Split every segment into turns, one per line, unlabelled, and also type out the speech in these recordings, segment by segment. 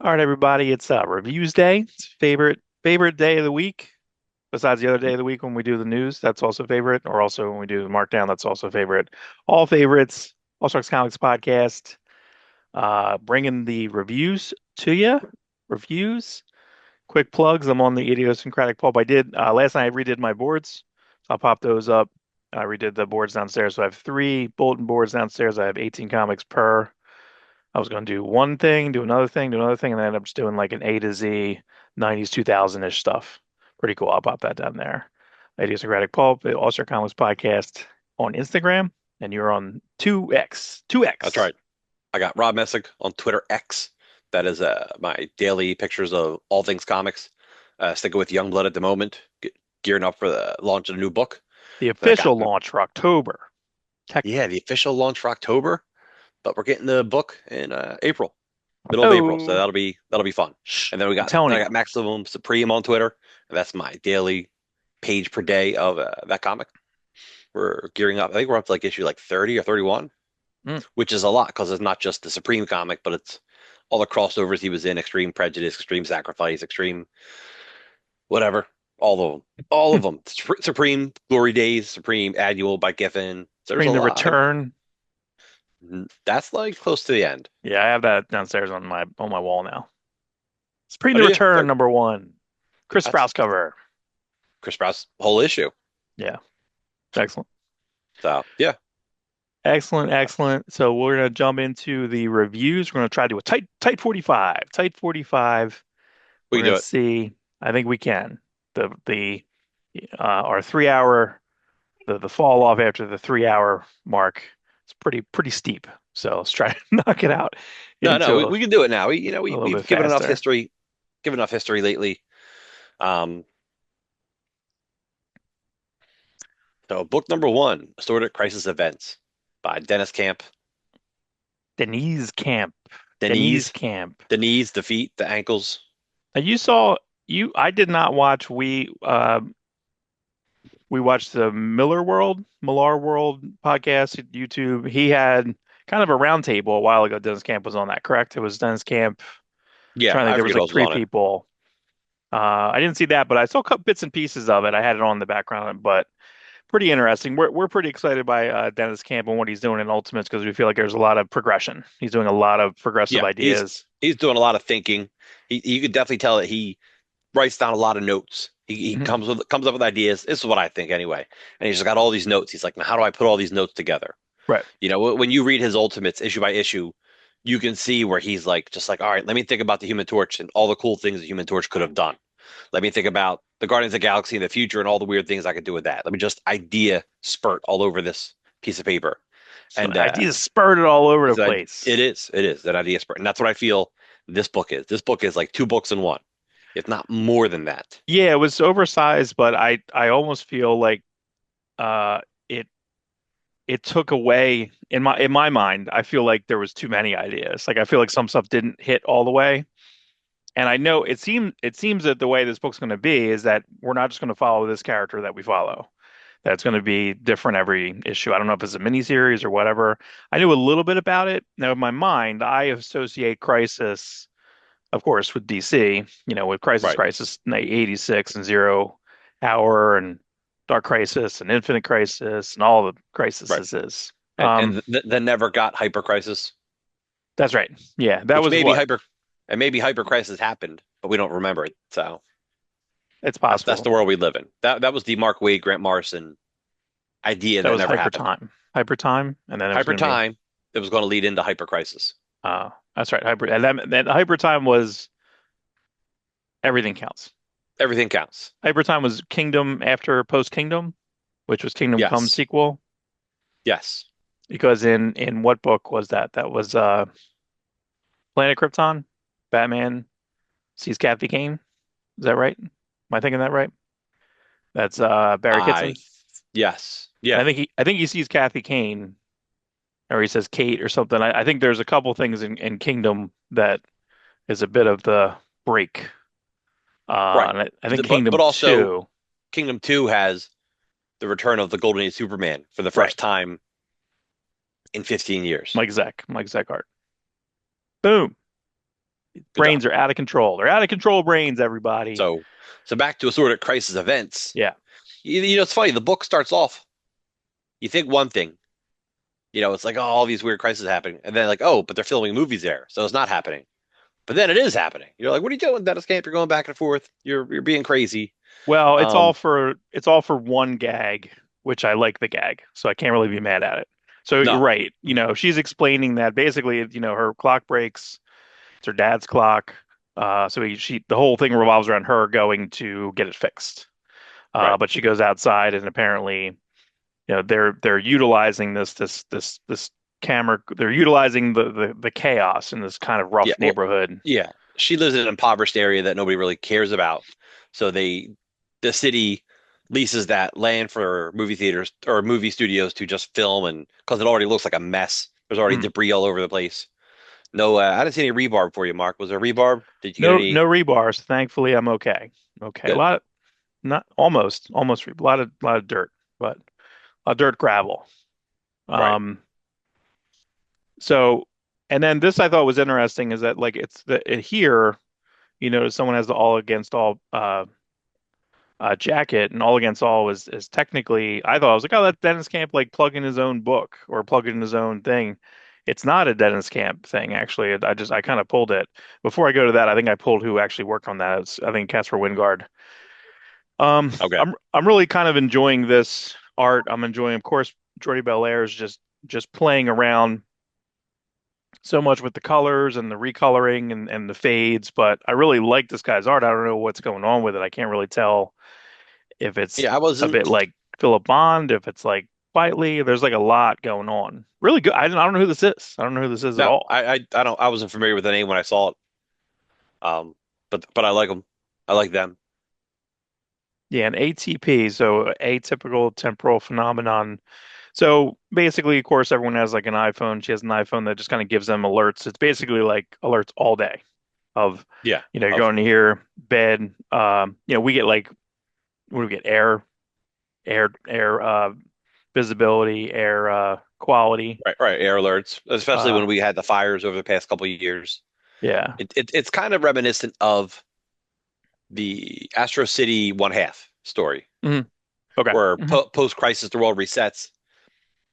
All right, everybody, it's reviews day. It's favorite day of the week. Besides the other day of the week when we do the news, that's also favorite. Or also when we do the markdown, that's also favorite. All favorites. Awestruck Comics podcast. Bringing the reviews to you. Reviews. Quick plugs. I'm on the idiosyncratic pulp. I did last night. I redid my boards. I'll pop those up. I redid the boards downstairs. So I have three bulletin boards downstairs. I have 18 comics per. I was going to do one thing, do another thing, do another thing, and then end up just doing like an A to Z 90s 2000-ish stuff. Pretty cool. I'll pop that down there. Idiosyncratic Pulp, the All Star Comics podcast on Instagram, and you're on 2X.
That's
2X.
right. I got Rob Messick on Twitter X. That is my daily pictures of all things comics. Sticking with Youngblood at the moment, gearing up for the launch of a new book.
The
Then I got,
official launch for October. Tech.
yeah, the official launch for October, but we're getting the book in April, middle of April, so
Oh,
that'll be fun.
shh,
And then
I'm telling
I
you.
got Maximum Supreme on Twitter, and that's my daily page per day of that comic. We're gearing up. I think we're up to like issue like 30 or 31,
Mm,
which is a lot because it's not just the Supreme comic, but it's all the crossovers he was in: Extreme Prejudice, Extreme Sacrifice, Extreme whatever, all of them, all of them. Supreme Glory Days, Supreme Annual by Giffen. So there's a
Bring the
lot.
return.
That's like close to the end.
Yeah, I have that downstairs on my wall now. It's Bring
Oh,
the
do you?
return number one. Chris
That's
Sprouse cover.
Chris Pratt's whole issue.
Yeah, excellent.
So yeah,
Excellent, excellent. So we're gonna jump into the reviews. We're gonna try to do a tight 45. Tight 45.
we
We're
can
gonna
do it.
see. I think we can. The our 3 hour the fall off after the 3 hour mark is pretty steep. So let's try to knock it out
No, no,
into
we can do it now.
a little bit
We've given enough
faster.
history, given enough history lately. Um, so book number one, Assorted Crisis Events by Dennis Camp.
Denise Camp. Denise
Denise,
Camp.
the knees, the feet, the ankles.
Now you saw you I did not watch we watched the Millar World podcast at YouTube. He had kind of a roundtable a while ago. Dennis Camp was on that, correct? It was Dennis Camp.
Yeah,
Trying to think,
I
there was
forget who
like
else was
three
on it.
people. I didn't see that, but I saw bits and pieces of it. I had it on in the background, but pretty interesting. We're pretty excited by Dennis Camp and what he's doing in Ultimates because we feel like there's a lot of progression. He's doing a lot of progressive
Yeah,
ideas.
he's doing a lot of thinking. You could definitely tell that he writes down a lot of notes. He
Mhm.
comes up with ideas. This is what I think anyway. And he's got all these notes. He's like, now how do I put all these notes together?
Right.
You know, when you read his Ultimates issue by issue, you can see where he's like, just like, all right, let me think about the Human Torch and all the cool things the Human Torch could have done. Let me think about the Guardians of the Galaxy in the future and all the weird things I could do with that. Let me just idea spurt all over this piece of paper.
So
And
ideas spurted all over the
it's a,
place.
it is an idea spurt. And that's what I feel this book is. This book is like two books in one, if not more than that.
Yeah, it was oversized, but I almost feel like uh it it took away in my mind. I feel like there was too many ideas. Like I feel like some stuff didn't hit all the way. And I know it seems that the way this book's going to be is that we're not just going to follow this character that we follow. That's going to be different every issue. I don't know if it's a miniseries or whatever. I knew a little bit about it. Now, in my mind, I associate Crisis, of course, with DC, with
Right.
Crisis 86 and Zero Hour and Dark Crisis and Infinite Crisis and all the
Right.
crises.
And then never got Hyper Crisis,
That's right. Yeah, that
which
was what
maybe Hyper Crisis happened, but we don't remember it. So
it's
that's
possible.
the world we live in. That was the Mark Waid, Grant Morrison idea
That
that
was
never happened.
Hyper Time, and then it was
Hyper
going to be.
Time that was going to lead into Hyper Crisis.
That's right. Hyper, and then Hyper Time was everything counts.
Everything counts.
Hyper Time was Kingdom after Post Kingdom, which was Kingdom Come
Yes.
sequel.
Yes.
Because in what book was that? That was Planet Krypton. Batman sees Kathy Kane. Is that right? Am I thinking that right? That's Barry
I
Kitson.
yes.
And
Yeah.
I think he sees Kathy Kane, or he says Kate or something. I think there's a couple things in Kingdom that is a bit of the break.
Right.
And I think
But
Kingdom
also
2.
Kingdom 2 has the return of the Golden Age Superman for the
Right.
first time in 15 years.
Mike Zeck art. Boom.
Good job.
Brains are out of control. They're out of control brains, everybody.
So, so back to Assorted Crisis Events.
Yeah.
You know, it's funny. The book starts off. You think one thing. You know, it's like, oh, all these weird crises happening, and then like, oh, but they're filming movies there, so it's not happening. But then it is happening. You're like, what are you doing, Dennis Camp? You're going back and forth. You're being crazy.
Well,
Um,
it's all for one gag, which I like the gag, so I can't really be mad at it. So you're
no,
right. She's explaining that basically, her clock breaks. It's her dad's clock. The whole thing revolves around her going to get it fixed.
right.
But she goes outside and apparently, they're utilizing this camera. They're utilizing the chaos in this kind of
Yeah,
rough
well,
neighborhood.
yeah. She lives in an impoverished area that nobody really cares about. So the city leases that land for movie theaters or movie studios to just film, and because it already looks like a mess. There's already
Mm.
debris all over the place. No, I didn't see any rebarb for you, Mark. Was there rebarb? Did you get
No
any?
rebars. Thankfully, I'm okay. Okay, a
Good.
lot, not almost a lot of dirt, but a dirt gravel.
Right.
Um, so, and then this I thought was interesting is that like here, someone has the all against all jacket, and all against all is technically I thought I was like, oh, that's Dennis Camp like plugging his own book or plugging his own thing. It's not a Dennis Camp thing, actually. I kind of pulled it. Before I go to that, I think I pulled who actually worked on that. I think Casper Wingard.
Okay.
I'm really kind of enjoying this art. I'm enjoying, of course, Jordi Belair is just playing around so much with the colors and the recoloring and the fades, but I really like this guy's art. I don't know what's going on with it. I can't really tell if it's
Yeah, I
a
wasn't.
bit like Philip Bond, if it's like Whiteley. There's like a lot going on. Really good. I don't know who this is. I don't know who this is at
No,
all.
I don't. I wasn't familiar with the name when I saw it. But I like them. I like them.
Yeah, an ATP, so atypical temporal phenomenon. So basically, of course, everyone has like an iPhone. She has an iPhone that just kind of gives them alerts. It's basically like alerts all day of,
Yeah.
you're
Of
going to hear bed. We get like, what do we get? Air visibility, air quality.
right, right. Air alerts, especially
Uh,
when we had the fires over the past couple of years.
yeah.
It's kind of reminiscent of the Astro City one half story,
Mhm. Okay.
where
Hmm.
post crisis the world resets,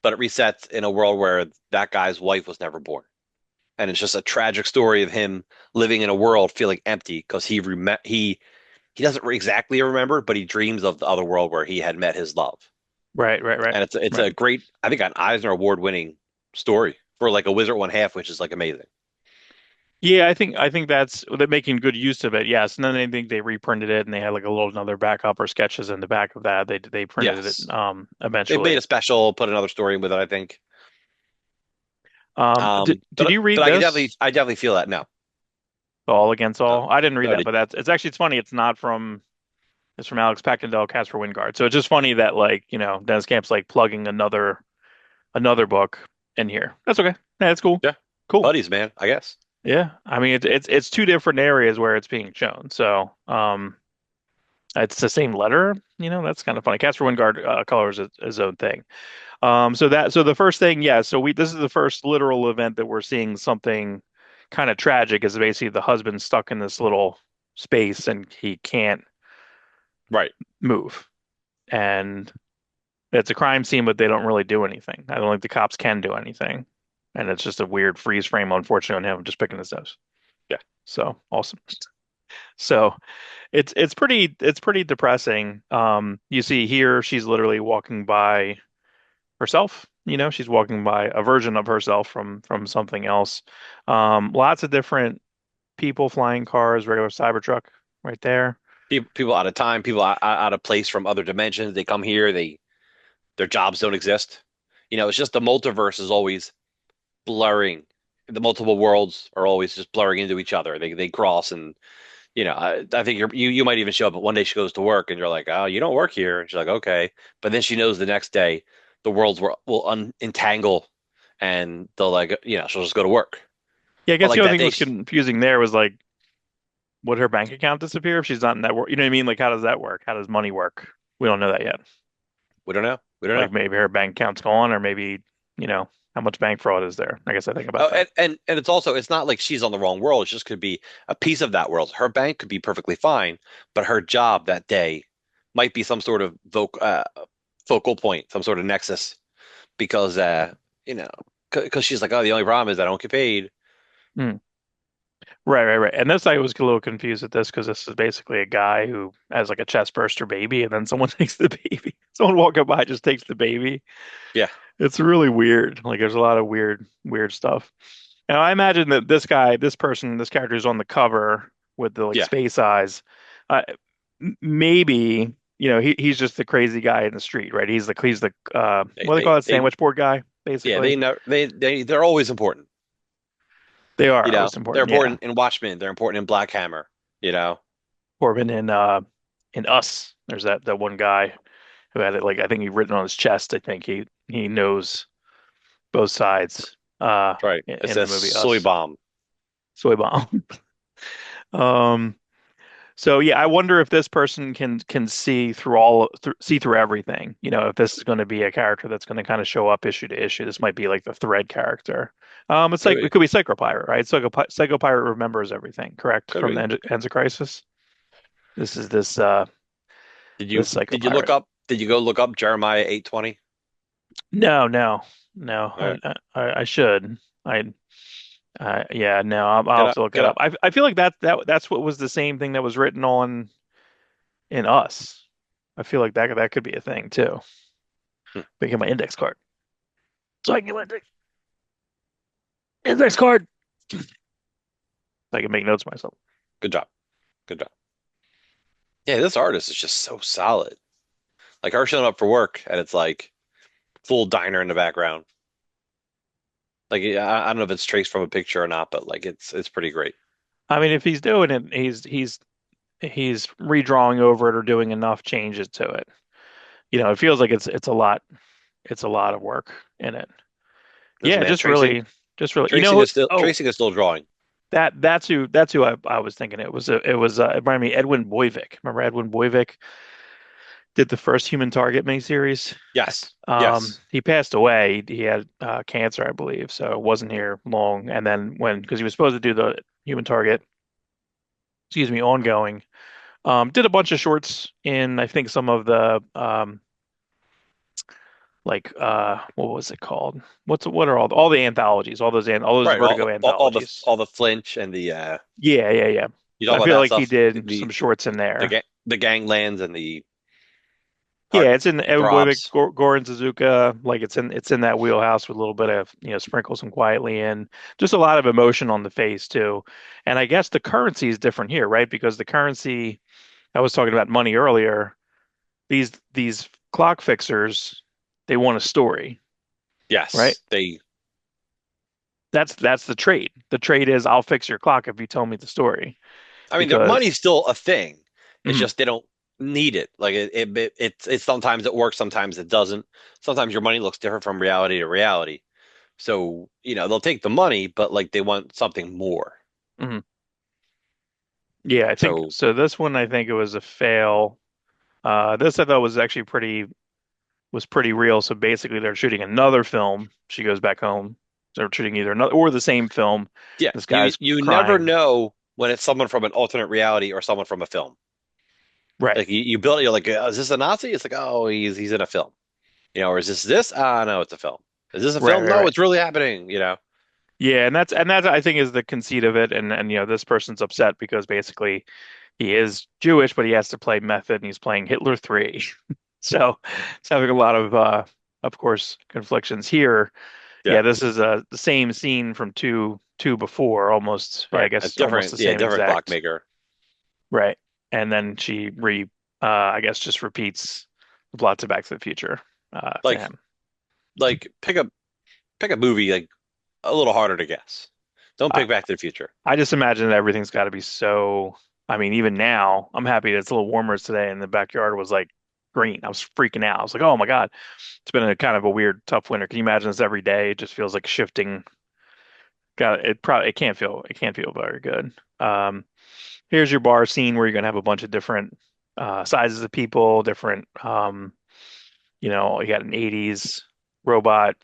but it resets in a world where that guy's wife was never born, and it's just a tragic story of him living in a world feeling empty because he doesn't exactly remember, but he dreams of the other world where he had met his love.
Right, right, right,
And it's
right.
a great, I think, an Eisner Award winning story for like a Wizard one half, which is like amazing.
Yeah, I think they're making good use of it. Yes, and then I think they reprinted it, and they had like a little another backup or sketches in the back of that. They printed it
Yes, they've made
eventually.
a special, put another story in with it, I think.
Did you read
But
this?
I definitely feel that now.
All Against All? I didn't read
No,
that, but it's actually it's funny. It's from Alex Packendell, Casper Wingard. So it's just funny that like Dennis Camp's like plugging another book in here. That's okay. Yeah, that's cool.
yeah,
Cool.
buddies, man, I guess.
Yeah, I mean it's two different areas where it's being shown. So it's the same letter. That's kind of funny. Casper Wingard colors his own thing. So the first thing, yeah. So we this is the first literal event that we're seeing something kind of tragic. Is basically the husband stuck in this little space and he can't
Right.
move, and it's a crime scene, but they don't really do anything. I don't think the cops can do anything, and it's just a weird freeze frame, unfortunately, on him just picking his nose.
Yeah.
So awesome. So it's pretty depressing. You see here, she's literally walking by herself. She's walking by a version of herself from something else. Lots of different people, flying cars, regular Cybertruck right there.
People out of time, people out of place from other dimensions. They come here, their jobs don't exist. You know, it's just the multiverse is always blurring. The multiple worlds are always just blurring into each other. They cross, and I think you might even show up. But one day she goes to work, and you're like, oh, you don't work here. And she's like, okay, but then she knows the next day the worlds will unentangle, and they'll like she'll just go to work.
Yeah, I
But
guess the
like
only
that
thing that
day,
was confusing there was like, would her bank account disappear if she's not in that work? You know what I mean? Like, how does that work? How does money work? We don't know that yet.
we don't know. We don't
Like
know.
maybe her bank account's gone, or maybe you know. How much bank fraud is there? I guess I think about
Oh,
that.
and it's also it's not like she's on the wrong world. It just could be a piece of that world. Her bank could be perfectly fine, but her job that day might be some sort of focal point, some sort of nexus, because you know, because she's like, oh, the only problem is I don't get paid.
Hmm. Right, right, right. And this, I was a little confused with this because this is basically a guy who has like a chest burster baby, and then someone takes the baby. Someone walking by just takes the baby.
Yeah,
It's really weird. Like there's a lot of weird stuff. Now I imagine that this guy, this person, this character is on the cover with the like
yeah.
space eyes. Uh, maybe, he's just the crazy guy in the street, right? He's the
They
what do they
they
call it,
they
sandwich board guy,
yeah
basically.
they know they're always important.
They
You
are
know,
always
they're
important, yeah.
important in Watchmen. They're important in Black Hammer. You know,
Corbin in Us. There's that one guy who had it like I think he written on his chest. I think he knows both sides
that's right.
in,
It
in the
says
movie
soy
Us.
bomb.
Soy bomb. Um, so yeah, I wonder if this person can see through everything. If this is going to be a character that's going to kind of show up issue to issue. This might be like the thread character. It's like
Maybe
it could be Psychopirate, right? Psychopirate remembers everything, correct?
could
From the
be.
Ends of Crisis. This is this
Did you look
Psychopirate.
up? Did you go look up Jeremiah 8:20?
No, no, no.
All right,
I should. I yeah, no. I'll
get
have
up,
to look
get
it up.
up.
I feel like that's what was the same thing that was written on in Us. I feel like that could be a thing too.
Hmm,
Make it my index card. So I can get my index card. So I can make notes myself.
good job, good job. Yeah, this artist is just so solid. Like her showing up for work, and it's like full diner in the background. Like yeah, I don't know if it's traced from a picture or not, but like it's pretty great.
I mean, if he's doing it, he's redrawing over it or doing enough changes to it. It feels like it's a lot. It's a lot of work in it.
Listen,
Yeah,
man, tracing
just really.
tracing is still
Oh,
tracing is still drawing.
that's who I was thinking. It reminded me Edwin Boyvick. Remember Edwin Boyvick did the first Human Target miniseries.
Yes, yes.
He passed away. He had cancer, I believe, so wasn't here long. And then because he was supposed to do the Human Target, excuse me, ongoing, did a bunch of shorts in, I think, some of the like what was it called? What are all the anthologies, all those
Right.
Vertigo
All
anthologies?
the flinch and the
Yeah, yeah, yeah.
you
So
talk
I
about
feel
that
like he
stuff.
did some shorts in there.
The ganglands and the
Yeah,
heart
it's in Evan Boyvick,
throbs.
Goran Suzuka. Like it's in that wheelhouse with a little bit of sprinkle some quietly in. Just a lot of emotion on the face too. And I guess the currency is different here, right? Because the currency I was talking about money earlier. These clock fixers, they want a story, right?
Yes, they.
That's the trade. The trade is I'll fix your clock if you tell me the story.
I mean, the
Because
money's still a thing. It's
mhm,
just they don't need it. Like it's sometimes it works, sometimes it doesn't. Sometimes your money looks different from reality to reality. So, they'll take the money, but like they want something more.
mhm. Yeah, I think
So,
so. This one, I think it was a fail. This I thought was pretty real. So basically, they're shooting another film. She goes back home. They're shooting either another or the same film.
yeah,
This
you
guy's
you never
crying.
know when it's someone from an alternate reality or someone from a film.
Right,
Like you build it, you're like, is this a Nazi? It's like, oh, he's in a film. Or is this? Ah, no, it's a film. Is this a
right,
film?
right,
No,
right.
it's really happening.
Yeah, and that I think is the conceit of it. And this person's upset because basically he is Jewish, but he has to play method, and he's playing Hitler 3. So it's having a lot of course, conflictions here.
Yeah,
Yeah, this is the same scene from two before, almost. Yeah, I
right. A
guess almost
different,
the
yeah,
same
different
exact.
clockmaker.
Right. And then I guess just repeats the plot to Back to the Future to
Like,
him.
pick a movie like a little harder to guess. Don't
I
pick Back to the Future.
I just imagine that everything's got to be so. I mean, even now, I'm happy that it's a little warmer today, and the backyard was like green. I was freaking out. I was like, oh my God, it's been a kind of a weird, tough winter. Can you imagine this every day? It just feels like shifting. God, it can't feel very good. Here's your bar scene where you're gonna have a bunch of different sizes of people, different. You got an '80s robot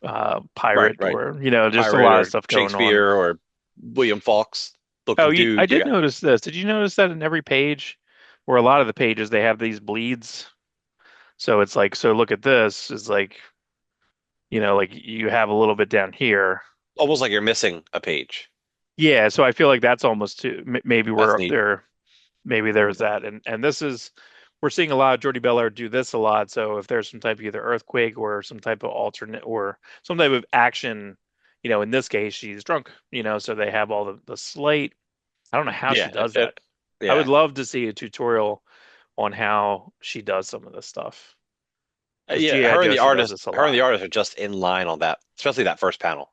Right,
pirate
right.
or just a
Pirate
lot of
or
stuff going on.
Shakespeare or William Faulk's
Oh,
looking
I
dude. You
did
got
notice this. Did you notice that in every page, where a lot of the pages they have these bleeds? So it's like, so look at this. It's like, like you have a little bit down here.
almost like you're missing a page.
Yeah, so I feel like that's almost too, maybe we're
That's
up
neat.
there. Maybe there's that, and this is we're seeing a lot of Jordy Belair do this a lot. So if there's some type of either earthquake or some type of alternate or some type of action, in this case she's drunk, so they have all the slate. I don't know how she
Yeah,
does that. I would
yeah.
love to see a tutorial on how she does some of this stuff because
Yeah,
G.I. Joe she does this a
her and
lot.
the artist are just in line on that, especially that first panel.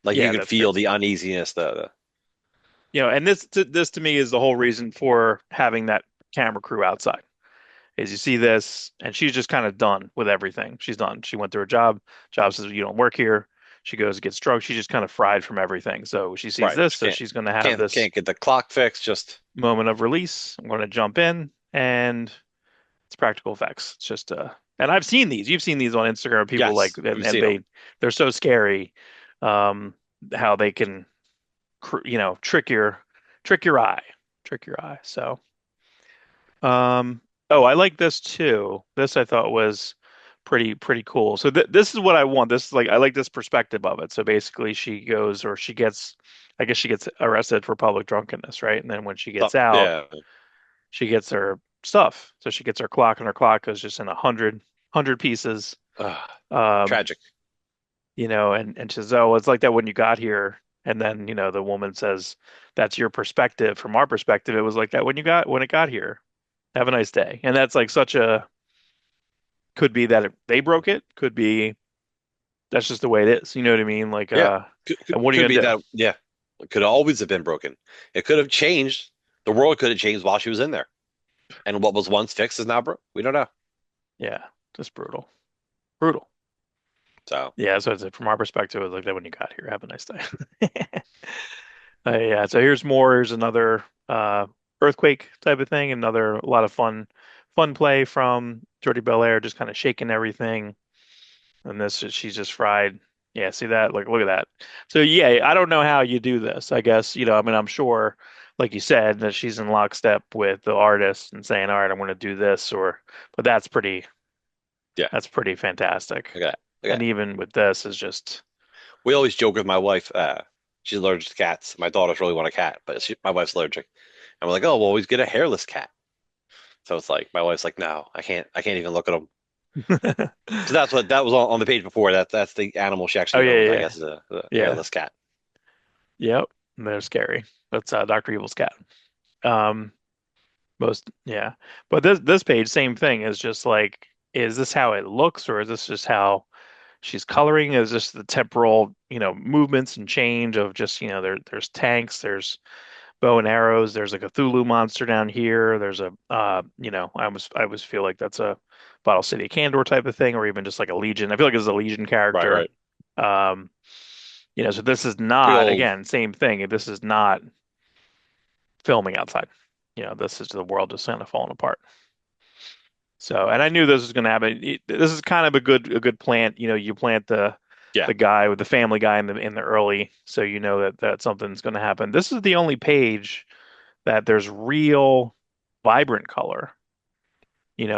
Like you
Yeah,
can
that's
feel the
crazy.
uneasiness. The
And this to me is the whole reason for having that camera crew outside. Is you see this, and she's just kind of done with everything. She's done. She went through her job. Job says you don't work here. She goes and gets drunk. She's just kind of fried from everything. So she sees
right,
this,
just
so she's going to have this
can't get the clock fixed. Just
moment of release. I'm going to jump in, and it's practical effects. It's just and I've seen these. You've seen these on Instagram. People like,
yes,
and,
we've
and
seen them.
they're so scary. Um, how they can, trick your eye, trick your eye. So. Oh, I like this too. This I thought was pretty cool. So this is what I want. This is like I like this perspective of it. So basically she goes or she gets I guess she gets arrested for public drunkenness, right? And then when she gets out,
Yeah,
she gets her stuff. So she gets her clock and her clock goes just in a hundred pieces.
Ugh,
Um,
tragic.
and she says, "Oh, it's like that when you got here." And then, the woman says, "That's your perspective. From our perspective, it was like that when it got here. Have a nice day." And that's like such a could be that they broke it, could be that's just the way it is. You know what I mean? Like,
Yeah,
and what are you
could be
gonna do?
that. Yeah, it could always have been broken. It could have changed. The world could have changed while she was in there, and what was once fixed is now broke. We don't know.
Yeah, just brutal, brutal.
So,
Yeah, so it's from our perspective, it was like that when you got here. Have a nice day. Yeah, so here's more. Here's another earthquake type of thing. Another a lot of fun play from Jordy Belair, just kind of shaking everything. And she's just fried. Yeah, see that? Like, look at that. So yeah, I don't know how you do this. I guess, I mean, I'm sure, like you said, that she's in lockstep with the artist and saying, all right, I'm going to do this but
yeah,
that's pretty fantastic.
look at that. Look at
And
that.
even with this is just,
We always joke with my wife. She's allergic to cats. My daughters really want a cat, but my wife's allergic. And we're like, oh, well, always get a hairless cat. So it's like my wife's like, no, I can't. I can't even look at them. So that's what that was on the page before. That's the animal she
oh
actually
yeah,
owns. I
yeah,
guess is a
yeah,
hairless cat.
yep. They're scary. That's Dr. Evil's cat. Um, yeah. But this page, same thing, is just like, is this how it looks, or is this just how she's coloring? Is just the temporal, movements and change of just, there's tanks, there's bow and arrows, there's a Cthulhu monster down here, there's I almost feel like that's a Bottle City of Candor type of thing, or even just like a Legion. I feel like it's a Legion
Right,
character.
right.
Um, so this is
Big
not,
old,
again, same thing. This is not filming outside. This is the world just kind of falling apart. So, and I knew this was going to happen. This is kind of a good plant. You plant
yeah,
the guy with the family guy in the early, so you know that something's going to happen. This is the only page that there's real vibrant color,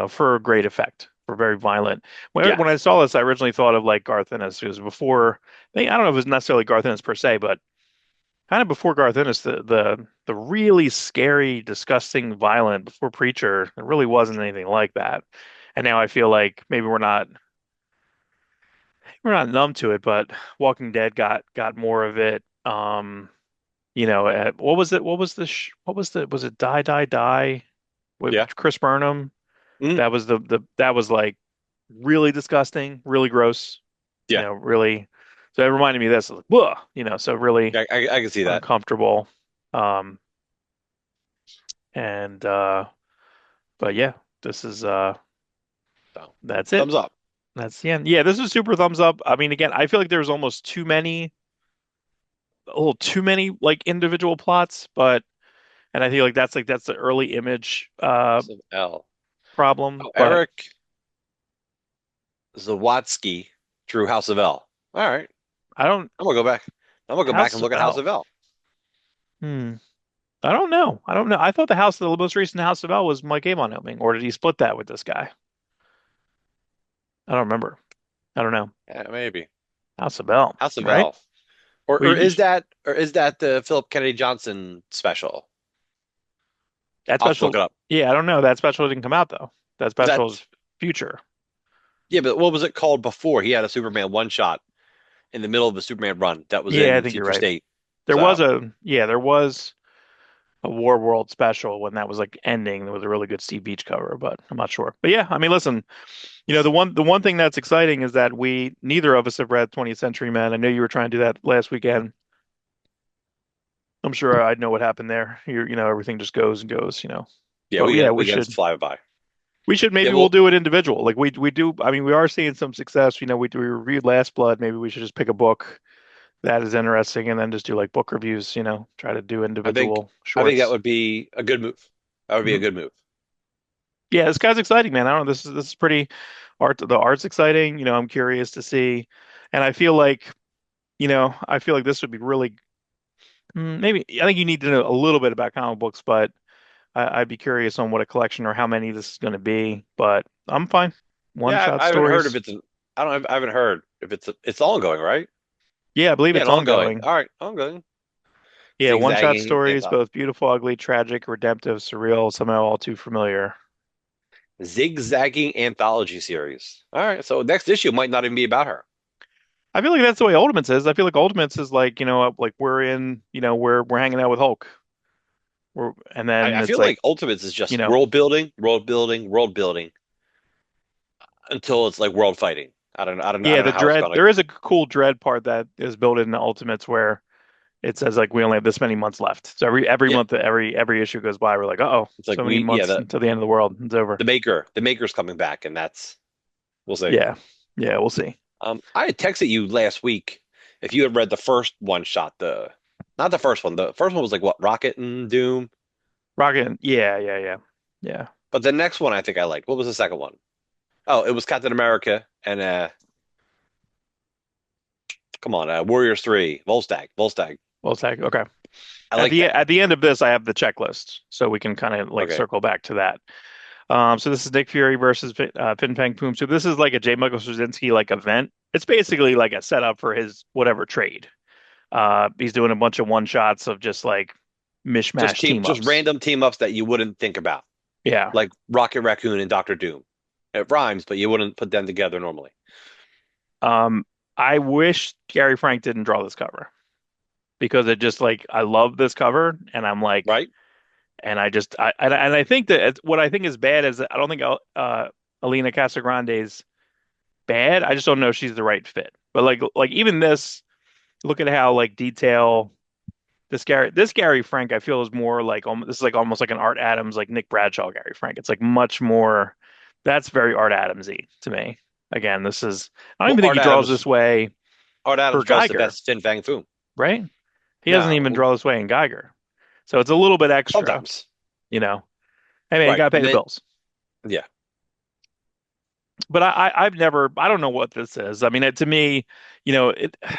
for great effect, for very violent. When
yeah,
when I saw this, I originally thought of like Garth Ennis. It was before. I don't know if it was necessarily Garth Ennis per se, but kind of before Garth Ennis, the really scary, disgusting, violent before Preacher, there really wasn't anything like that. And now I feel like maybe we're not numb to it, but Walking Dead got more of it. What was it? Was it Die Die Die with
yeah.
Chris Burnham?
Mhm.
That was like really disgusting, really gross.
Yeah,
Really. So it reminded me of this. Like, whoa, so really
I can see that.
uncomfortable. Um, and but yeah, this is
So,
that's it.
thumbs up.
That's the end. Yeah, this is super thumbs up. I mean, again, I feel like there's almost a little too many like individual plots, and I feel like that's the early image
So, L.
problem.
Oh,
But
Eric Zawatsky drew House of L. All right.
I don't
I'm gonna go back. I'm gonna go back
House
and
of
look at House of
L.
L.
Hmm. I don't know. I don't know. I thought the most recent House of L was Mike Avon helming, or did he split that with this guy? I don't remember. I don't know.
Yeah, maybe
House of L,
House of
right?
L. Or
We
or
you,
is that or is that the Philip Kennedy Johnson special?
that
I'll have to look
special.
it up.
Yeah, I don't know. That special didn't come out though. That
Was
special is
that
future.
yeah, but what was it called before? He had a Superman one shot in the middle of the Superman run that was
Yeah, I
in
think you're
Future
right.
State. So
There was a War World special when that was like ending. There was a really good Steve Beach cover, but I'm not sure. But yeah, I mean, listen, the one thing that's exciting is that we neither of us have read 20th Century Men. I know you were trying to do that last weekend. I'm sure I know what happened there. Everything just goes and goes.
yeah,
But yeah,
weekends fly by.
maybe
Yeah,
we'll
well,
do it individual. Like we do. I mean, we are seeing some success. We reviewed Last Blood. Maybe we should just pick a book that is interesting and then just do like book reviews. Try to do
I think
individual
I think that
shorts.
would be a good move. That would be a
Mhm.
good move.
Yeah, this guy's exciting, man. I don't know. This is pretty art. The art's exciting. I'm curious to see, and I feel like this would be really maybe. I think you need to know a little bit about comic books, but I'd be curious on what a collection or how many this is going to be. But I'm fine. One
Yeah,
shot
I haven't heard if
stories.
it's I don't I haven't heard if it's ongoing, right?
Yeah, I believe
Yeah,
it's
an ongoing.
ongoing.
All right, ongoing.
Yeah, one shot
Zigzagging
stories,
anthology.
both beautiful, ugly, tragic, redemptive, surreal, somehow all too familiar.
Zigzagging anthology series. All right, so next issue might not even be about her.
I feel like that's the way Ultimates is. I feel like Ultimates is like, like we're in, we're hanging out with Hulk. And then
I
it's
feel
like,
like Ultimates is
you
just
know,
world building, world building, world building until it's like world fighting. I
yeah,
don't know
the
how it's
dread.
gonna.
There is a cool dread part that is built in the Ultimates where it says like we only have this many months left. So every
Yeah,
month, every issue goes by, we're like, uh-oh,
it's like
so many months until the end of the world. It's over.
the maker's coming back, and that's we'll see.
Yeah, yeah, we'll see.
I had texted you last week if you had read the first one shot, the not the first one. The first one was like what, Rocket and Doom,
Rocket. Yeah, yeah, yeah, yeah.
but the next one I think I liked. What was the second one? Oh, it was Captain America and come on, Warriors 3, Volstagg.
Well, it's like okay.
I
At
like
the
that.
at the end of this, I have the checklist, so we can kind of like
Okay,
circle back to that. So this is Nick Fury versus Fin Fang Foom. So this is like a J. Michael Straczynski like event. It's basically like a setup for his whatever trade. He's doing a bunch of one shots of just like mishmash team
just
ups.
random team ups that you wouldn't think about,
Yeah.
like Rocket Raccoon and Doctor Doom. It rhymes, but you wouldn't put them together normally,
Um, I wish Gary Frank didn't draw this cover because it just like I love this cover and I'm like
right?
and I just I think that what I think is bad is that I don't think Alina Casagrande's bad. I just don't know if she's the right fit. But like even this, look at how like detail this Gary Frank I feel is more like this is like almost like an Art Adams like Nick Bradshaw Gary Frank. It's like much more that's very Art Adamsy to me. Again, this is I don't
Well,
even think he draws this way
Art
for
Adams draws the
Geiger,
best Fin Fang Foom.
right? He doesn't even
No,
draw this way in Geiger. So it's a little bit extra,
sometimes,
you know. Hey man, you
right?
gotta pay
And
the
then
bills.
yeah.
But I've never I don't know what this is. I mean, to me,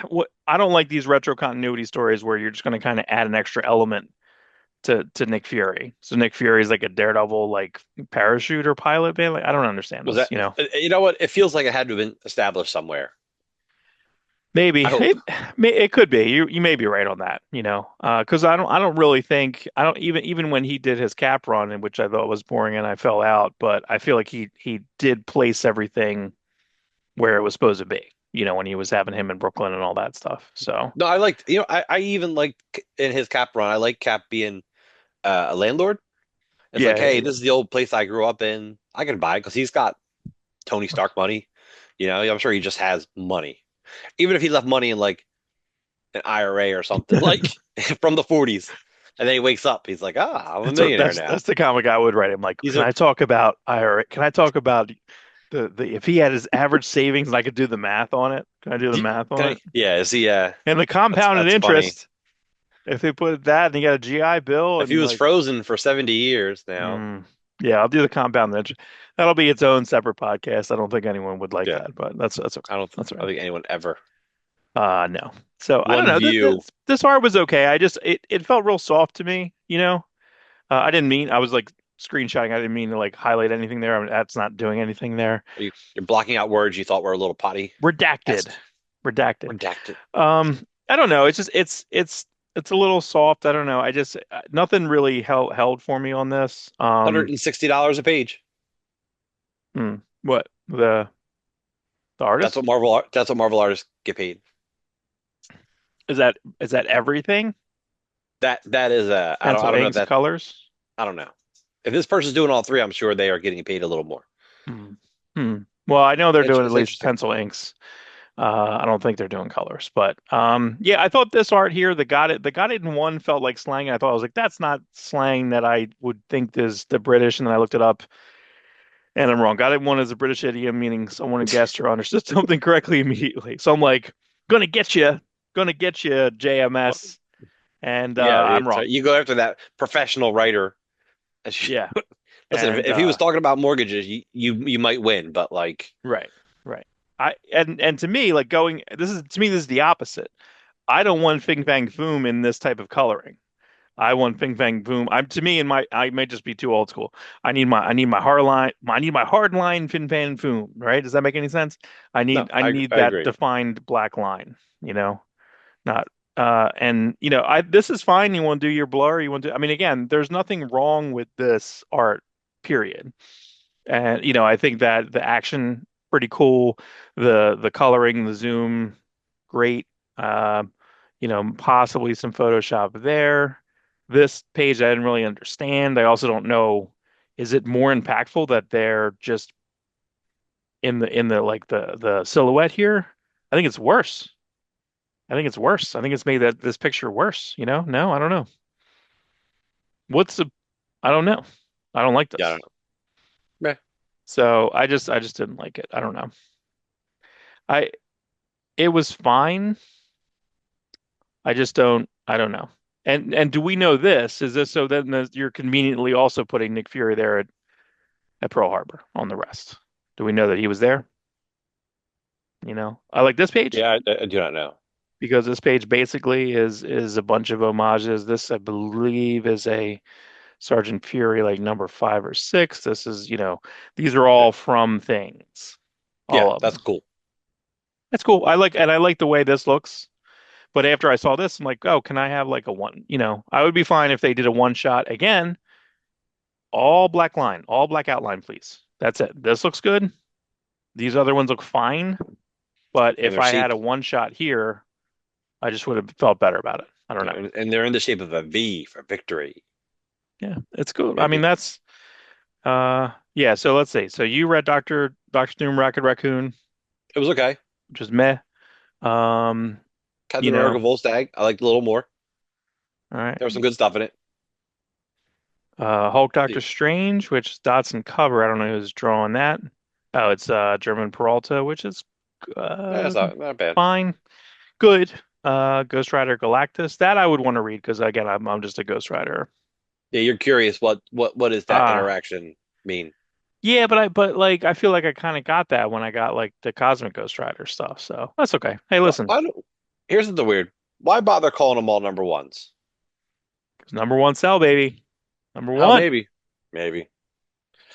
what I don't like these retro continuity stories where you're just going to kind of add an extra element to Nick Fury. So Nick Fury is like a daredevil like parachute or pilot man. Like I don't understand
Was
this.
that you know what? It feels like it had to have been established somewhere.
Maybe
I hope.
it could be. You may be right on that. Because I don't really think I don't even when he did his cap run, in which I thought was boring and I fell out. But I feel like he did place everything where it was supposed to be, when he was having him in Brooklyn and all that stuff. So,
No, I liked, I even liked in his Cap run, I like Cap being a landlord. It's
yeah,
like,
yeah,
hey,
yeah.
this is the old place I grew up in. I can buy it because he's got Tony Stark money. I'm sure he just has money. Even if he left money in like an IRA or something, like from the 40s, and then he wakes up, he's like, ah, I'm a
That's a,
millionaire
that's
now.
that's the comic I would write him. Like,
He's
can
a,
I talk about IRA? Can I talk about the if he had his average savings and I could do the math on it? Can I do the math
can
on
I,
it?
yeah, is he,
And the compounded
that's funny.
interest, if they put that and you got a GI Bill
If he
and
was
like,
frozen for 70 years now,
mm, yeah, I'll do the compounded interest. That'll be its own separate podcast. I don't think anyone would like
yeah,
that, but that's okay. That's all
I
right.
don't think anyone ever.
No. So I don't
One
know.
view.
This art was okay. It felt real soft to me, I didn't mean I was like screenshotting. I didn't mean to like highlight anything there. I mean, that's not doing anything there.
You're blocking out words you thought were a little potty.
Redacted.
Est.
Redacted.
Redacted.
I don't know. It's just it's a little soft. I don't know. I just nothing really held for me on this.
$160 a page.
What the artist?
That's what Marvel artists get paid.
Is that everything?
That is I
Pencil
don't know if
inks,
that
colors?
I don't know. If this person's doing all three, I'm sure they are getting paid a little more.
Hmm. Hmm. Well, I know they're doing at
It's
least
interesting.
pencil inks. I don't think they're doing colors, but yeah, I thought this art here, the got it in one felt like slang. I thought I was like, that's not slang that I would think is the British, and then I looked it up, and I'm wrong. Got it in one is a British idiom meaning someone guessed or understood something correctly immediately. So I'm like, gonna get you, JMS, and
Yeah,
I'm
so
wrong.
you go after that professional writer.
Yeah,
Listen,
and
if he was talking about mortgages, you might win, but like,
right, right. And to me, like going, this is the opposite. I don't want Fing Fang Foom in this type of coloring. I want Fing Fang Boom. I'm to me, and my I may just be too old school. I need my hard line. I need my hard line Fin Fan Foom. Right? Does that make any sense? I
no,
need I need
I
that
agree.
defined black line. Not and I this is fine. You want to do your blur. You want to. I mean, again, there's nothing wrong with this art. Period. And I think that the action pretty cool. The coloring, the zoom, great. Possibly some Photoshop there. This page I didn't really understand. I also don't know, is it more impactful that they're just in the like the silhouette here? I think it's worse. I think it's worse. I think it's made that this picture worse, No, I don't know. What's the I don't know. I don't like
Yeah, I
this.
don't know. Meh.
So I just didn't like it. I don't know. I It was fine. I don't know. And do we know this? Is this so then you're conveniently also putting Nick Fury there at Pearl Harbor on the rest? Do we know that he was there? I like this page
Yeah, I do not know.
because this page basically is a bunch of homages. This, I believe, is a Sergeant Fury like number 5 or 6. This is, these are
Yeah,
all from things,
yeah,
all of
that's
them.
cool.
That's cool. I like the way this looks. But after I saw this, I'm like, oh, can I have like a one? I would be fine if they did a one shot again, all black line, all black outline, please. That's it. This looks good. These other ones look fine. But
And
if
they're
I had
shaped,
a one shot here, I just would have felt better about it. I don't know.
and they're in the shape of a V for victory.
Yeah, it's cool. I mean,
Maybe
yeah. So let's see. So you read Doctor Doom, Rocket Raccoon,
it was okay.
which is meh. Um, you
Captain America
know,
Volstagg, I liked a little more.
all right.
There was some good stuff in it.
Hulk, Doctor Strange, which is dots and cover. I don't know who's drawing that. Oh, it's German Peralta, which is
That's
uh,
not bad.
fine, good. Ghost Rider Galactus. That I would want to read because again, I'm just a Ghost Rider.
Yeah, you're curious what does that
Uh
interaction mean?
yeah, but like I feel like I kind of got that when I got like the Cosmic Ghost Rider stuff. So that's okay. Hey, listen,
Why don't, here's the weird. Why bother calling them all number ones?
number one cell, baby. Number
Oh,
one.
maybe, maybe.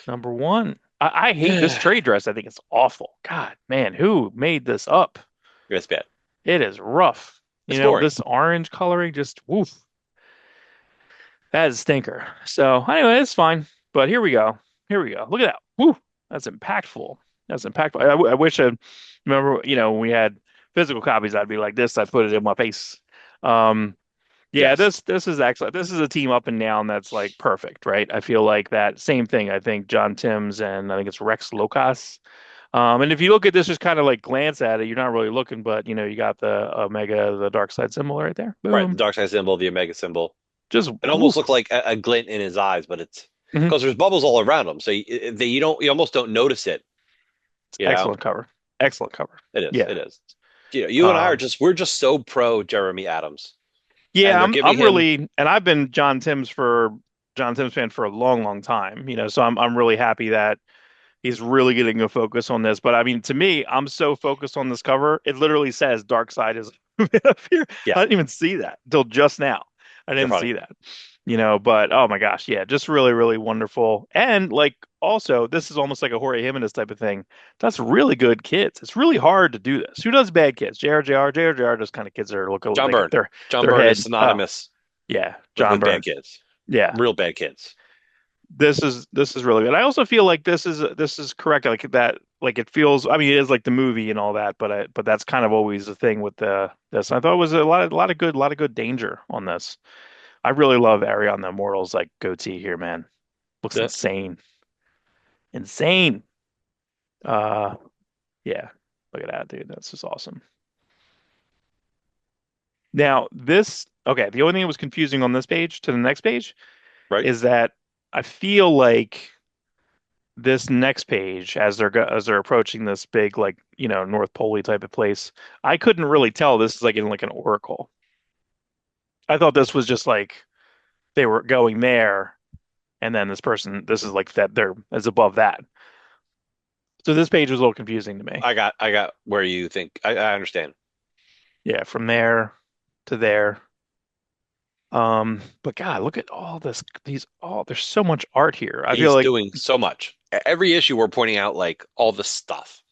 Number one. I hate this trade dress. I think it's awful. God, man, who made this up?
It's bad.
It is rough.
It's boring.
This orange coloring just woof. That is a stinker. So anyway, it's fine. But here we go. Here we go. Look at that. Woo. That's impactful. That's impactful. I wish I remember, when we had physical copies, I'd be like this. I put it in my face. Um, yeah,
Yes.
this is excellent. This is a team up and down that's like perfect, right? I feel like that same thing. I think John Timms and I think it's Rex Locas. And if you look at this, just kind of like glance at it, you're not really looking, but you got the Omega, the dark side symbol right there.
Right. The
Boom.
dark side symbol, the Omega symbol.
Just
It almost
woof.
looked like a glint in his eyes, but it's
Mhm.
because there's bubbles all around him, so you almost don't notice it. You know,
Excellent cover. Excellent cover.
it is.
Yeah.
It is. You and I are
Um,
just so pro Jeremy Adams, and
yeah,
they're
I'm
giving
I'm
him.
really and I've been John Timms fan for a long, long time, so I'm really happy that, He's really getting a focus on this. But I mean, to me, I'm so focused on this cover. It literally says Dark Side is up here.
Yeah,
I didn't even see that until just now. I
you're
didn't
funny.
see that. But oh my gosh, yeah, just really, really wonderful. And like also, this is almost like a Jorge Jimenez type of thing. That's really good kids. It's really hard to do this. Who does bad kids? JR, just kind of kids that are look
John
they get
Byrne. John
their
Byrne is
head. Oh,
synonymous
yeah,
with
John
bad
Byrne.
kids,
Yeah.
real bad kids.
This is really good. I also feel like this is correct. Like that, like it feels. I mean, it is like the movie and all that, but that's kind of always the thing with the this. I thought it was a lot of good danger on this. I really love Ariana the Immortal's like goatee here, man. Looks
Yeah,
insane, insane. Uh, yeah. Look at that, dude. That's just awesome. Now this, okay. The only thing that was confusing on this page to the next page
right.
is that I feel like this next page as they're approaching this big like North Pole type of place. I couldn't really tell this is like in like an oracle. I thought this was just like they were going there, and then this is like that there is above that. So this page was a little confusing to me.
I got where you think. I understand.
Yeah, from there to there. But God, look at all this these all there's so much art here. I feel
He's
like
doing so much. Every issue we're pointing out like all the stuff.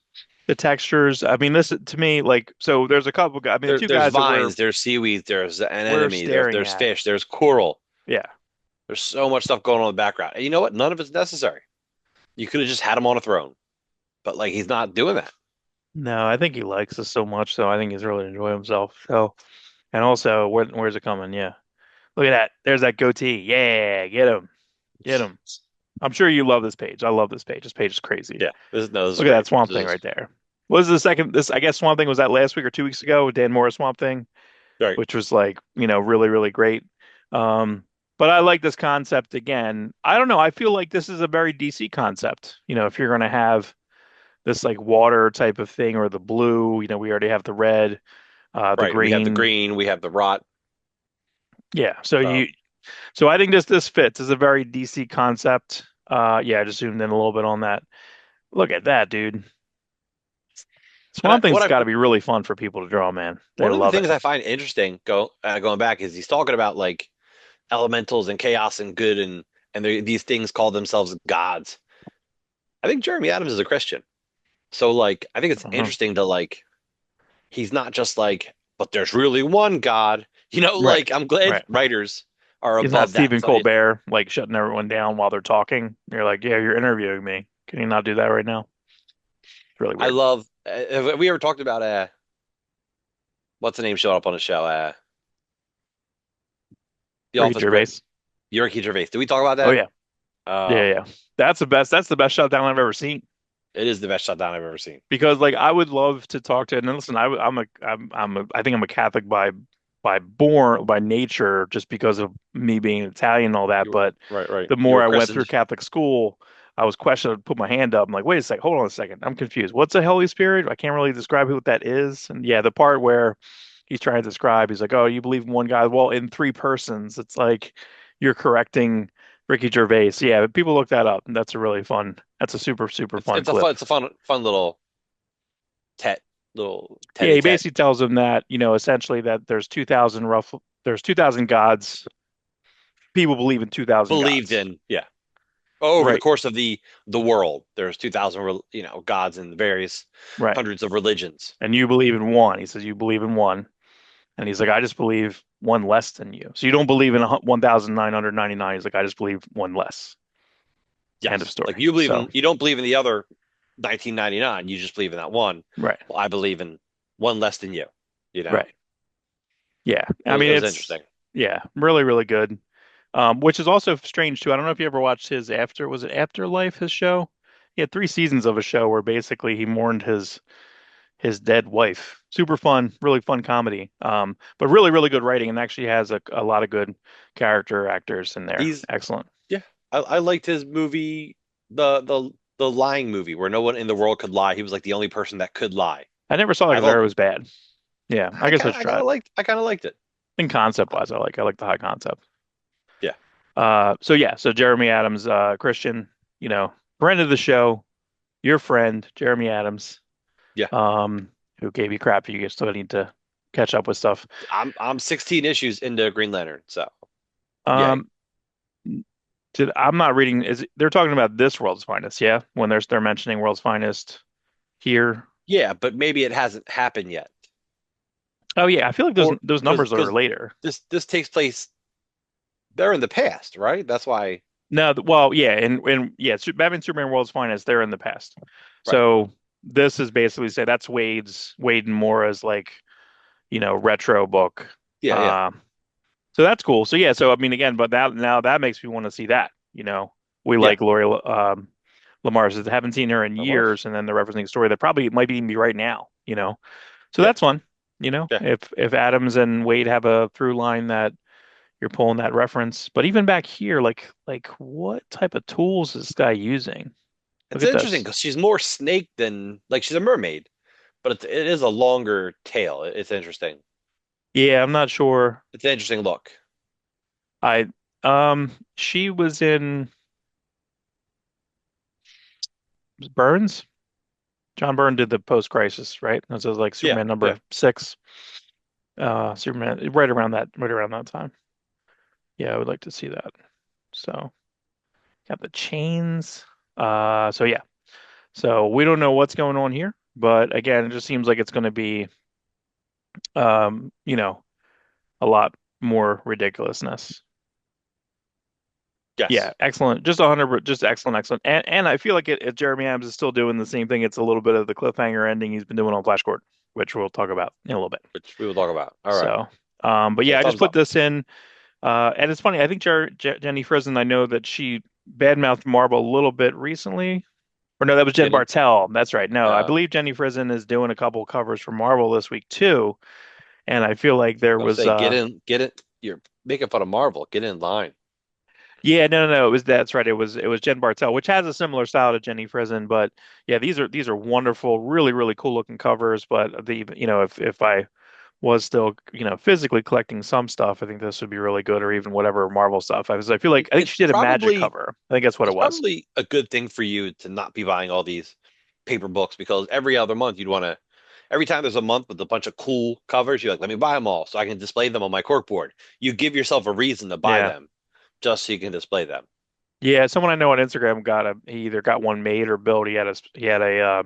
the textures, I mean this to me like so there's a couple guys, I mean the two
There's
guys that
vines, there's seaweed, there's an
we're
anemone,
staring
there's
at.
fish, there's coral.
Yeah.
There's so much stuff going on in the background. And you know what? None of it's necessary. You could have just had him on a throne, but like he's not doing that.
No, I think he likes us so much, so I think he's really enjoying himself. So, and also, where's it coming? Yeah, look at that. There's that goatee. Yeah, get him, get him. I'm sure you love this page. I love this page. This page is crazy.
Yeah, this is
Look at that
great.
Swamp
This
Thing
is
right there. What is the second? This I guess Swamp Thing was that last week or 2 weeks ago. Dan Morris Swamp Thing,
right.
which was like really really great. Um, but I like this concept again. I don't know. I feel like this is a very DC concept. If you're gonna have this like water type of thing or the blue, we already have the red. The
Right. We have the
green.
green, we have the rot.
Yeah. So
Um,
I think this fits as a very DC concept. Yeah, I just zoomed in a little bit on that. Look at that, dude.
and I,
Swamp Thing's got to be really fun for people to draw, man. They
one of the
love it.
things I find interesting going back is he's talking about like elementals and chaos and good and these things call themselves gods. I think Jeremy Adams is a Christian. So like I think it's
Uh-huh.
interesting to like he's not just like, but there's really one God.
Right.
Like I'm glad
Right.
writers are
He's not
above that.
Stephen Colbert, like shutting everyone down while they're talking. You're like, yeah, you're interviewing me. Can you not do that right now? It's really
I
weird.
love. Have we ever talked about what's the name showed up on the show? The
Ricky
Office Brit,
Gervais.
Ricky Gervais. Did we talk about
Oh
that?
yeah.
Uh,
Yeah, yeah. That's the best. That's the best shutdown I've ever seen.
it is the best shutdown I've ever seen.
Because like I would love to talk to, and listen, I think I'm a Catholic by nature, just because of me being Italian and all that.
You
But
right, right.
the
You
more
were
I went
christened.
through Catholic school, I was questioning, put my hand up. I'm like, wait a second, hold on a second, I'm confused. What's a Holy Spirit? I can't really describe what that is. And yeah, the part where he's trying to describe, he's like, oh, you believe in one God? Well, in three persons. It's like you're correcting Ricky Gervais. Yeah, but people look that up, and that's a really fun. That's a super super
It's
fun clip.
it's a fun tet little
Yeah,
tete
he
tet.
basically tells them that, essentially that there's 2,000 gods. People believe in 2,000
Believed
gods.
in, yeah. Over the
Right,
course of the world, there's 2,000 gods in the various
right.
hundreds of religions.
And you believe in one. He says you believe in one. And he's like, I just believe one less than you. So you don't believe in 1,999. He's like, I just believe one less. End of
Yes, like
story. So,
you don't believe in the other 1999. You just believe in that one.
right,
Well, I believe in one less than you. You know,
right. Yeah. I mean,
it was
it's,
interesting.
yeah, really, really good. Which is also strange too. I don't know if you ever watched was it Afterlife, his show? He had 3 seasons of a show where basically he mourned his dead wife. Super fun, really fun comedy. But really, really good writing, and actually has a lot of good character actors in there.
He's
Excellent.
Yeah, I liked his movie, the lying movie where no one in the world could lie. He was like the only person that could lie.
I never saw that
I
because I heard
thought
it was bad. Yeah, I guess I should try it.
I kind of liked it.
In concept wise, I like the high concept.
Yeah,
So yeah, so Jeremy Adams, Christian, friend of the show. your friend Jeremy Adams,
Yeah.
um, who gave you crap. You still need to catch up with stuff.
I'm 16 issues into Green Lantern, so yay.
Um, I'm not reading. Is they're talking about this world's finest? Yeah, when they're mentioning world's finest here.
Yeah, but maybe it hasn't happened yet.
Oh yeah, I feel like
Or
those
because
numbers are later.
this takes place they're in the past, right? That's why
No, well, yeah, and yeah, Batman Superman World's Finest, they're in the past.
right.
So this is basically say that's Wade and Mora's like, retro book.
Yeah, yeah.
Uh, so that's cool. So yeah, so I mean again, but that now that makes me want to see that. We
Yeah.
like Lori Lamar says haven't seen her in
Of course.
years, and then they're referencing a story that probably might even be right now. So
Yeah.
that's fun.
Yeah.
If Adams and Wade have a through line that you're pulling that reference. But even back here, like what type of tools is this guy using? Look
It's
at
interesting
this.
because she's more snake than like she's a mermaid, but it is a longer tail. It's interesting.
Yeah, I'm not sure.
It's an interesting look.
I she was in Burns. John Byrne did the post-crisis, right? This is like
Yeah,
Superman
yeah.
number 6. Superman right around that time. Yeah, I would like to see that. So got the chains. So yeah. So we don't know what's going on here, but again, it just seems like it's going to be um, you know, a lot more ridiculousness. Yeah,
Yes.
excellent. Just 100, just excellent, excellent. And I feel like Jeremy Adams is still doing the same thing. It's a little bit of the cliffhanger ending he's been doing on Flash Gordon, which we'll talk about in a little bit.
Which we will talk about. All right.
So, but
So
yeah, I just
thumbs
put
up.
this in. And it's funny. I think Jenny Frison, I know that she badmouthed Marvel a little bit recently. Or no, that was Jen
Didn't
Bartel. That's right. No, I
uh
believe Jenny Frison is doing a couple covers for Marvel this week too. And I feel like there
I'll
was
say get it. You're making fun of Marvel. Get in line.
Yeah, no. That's right. It was Jen Bartel, which has a similar style to Jenny Frison, but yeah, these are wonderful, really, really cool looking covers. But if I was still, physically collecting some stuff, I think this would be really good, or even whatever Marvel stuff. I think
It's
she did a Magic cover. I think that's what it was.
a good thing for you to not be buying all these paper books because every other month you'd want to every time there's a month with a bunch of cool covers, you're like, let me buy them all so I can display them on my corkboard. You give yourself a reason to buy
Yeah.
them just so you can display them.
Yeah, someone I know on Instagram he either got one made or built. He had a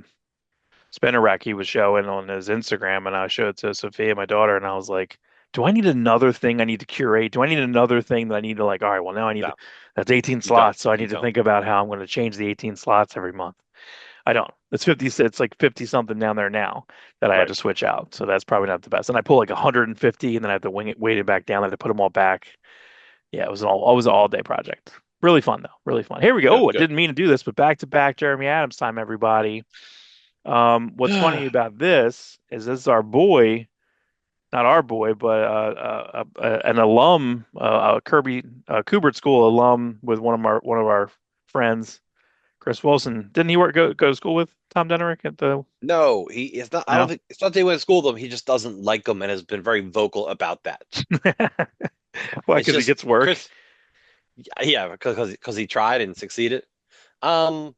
spinner rack he was showing on his Instagram, and I showed it to Sophia, my daughter, and I was like, "Do I need another thing I need to curate? Do I need another thing that I need to like? All right, well now I need
No,
to, that's 18
you don't.
slots, so I
You
need to
don't.
think about how I'm going to change the 18 slots every month. I don't. It's 50. It's like 50 something down there now that I had
Right.
to switch out, so that's probably not the best. And I pull like 150, and then I have to weight it back down. I have to put them all back. Yeah, it was an all day project. Really fun though. Really fun. Here we go.
Good,
Oh, I
good.
didn't mean to do this, but back to back Jeremy Adams time, everybody. What's funny about this is our boy, not our boy, but an alum, a Kubert School alum with one of our friends, Chris Wilson. Didn't he go to school with Tom Denerick at the?
No, he is not. I don't
No.
think it's not that he went to school with them. He just doesn't like them and has been very vocal about that.
Why?
It's
Because he
just
gets work.
Chris. Yeah, because he tried and succeeded. Um,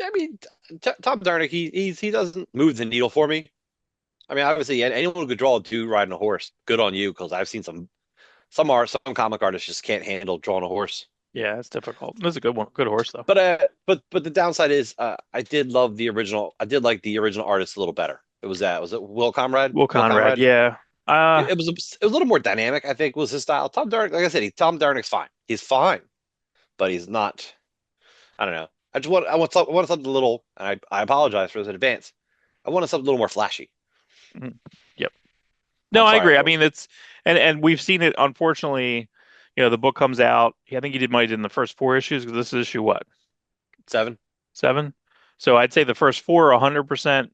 I mean, T Tom Darnick, he doesn't move the needle for me. I mean, obviously, anyone who could draw a dude riding a horse, good on you, because I've seen some comic artists just can't handle drawing a horse.
Yeah, it's difficult. This is a good one. Good horse though.
But the downside is, I did love the original. I did like the original artist a little better. Was it Will Conrad?
Will
Will
Conrad.
Conrad.
Yeah.
It was a little more dynamic. I think was his style. Tom Darnick, like I said, Tom Darnick's fine. He's fine, but he's not. I don't know. I want something a little. And I apologize for this in advance. I wanted something a little more flashy.
Mhm. Yep. No,
I'm
I
sorry.
agree. I mean, it's and we've seen it. Unfortunately, the book comes out. I think he did might have did in the first 4 issues because this is issue what,
Seven.
7? So I'd say the first four are 100%,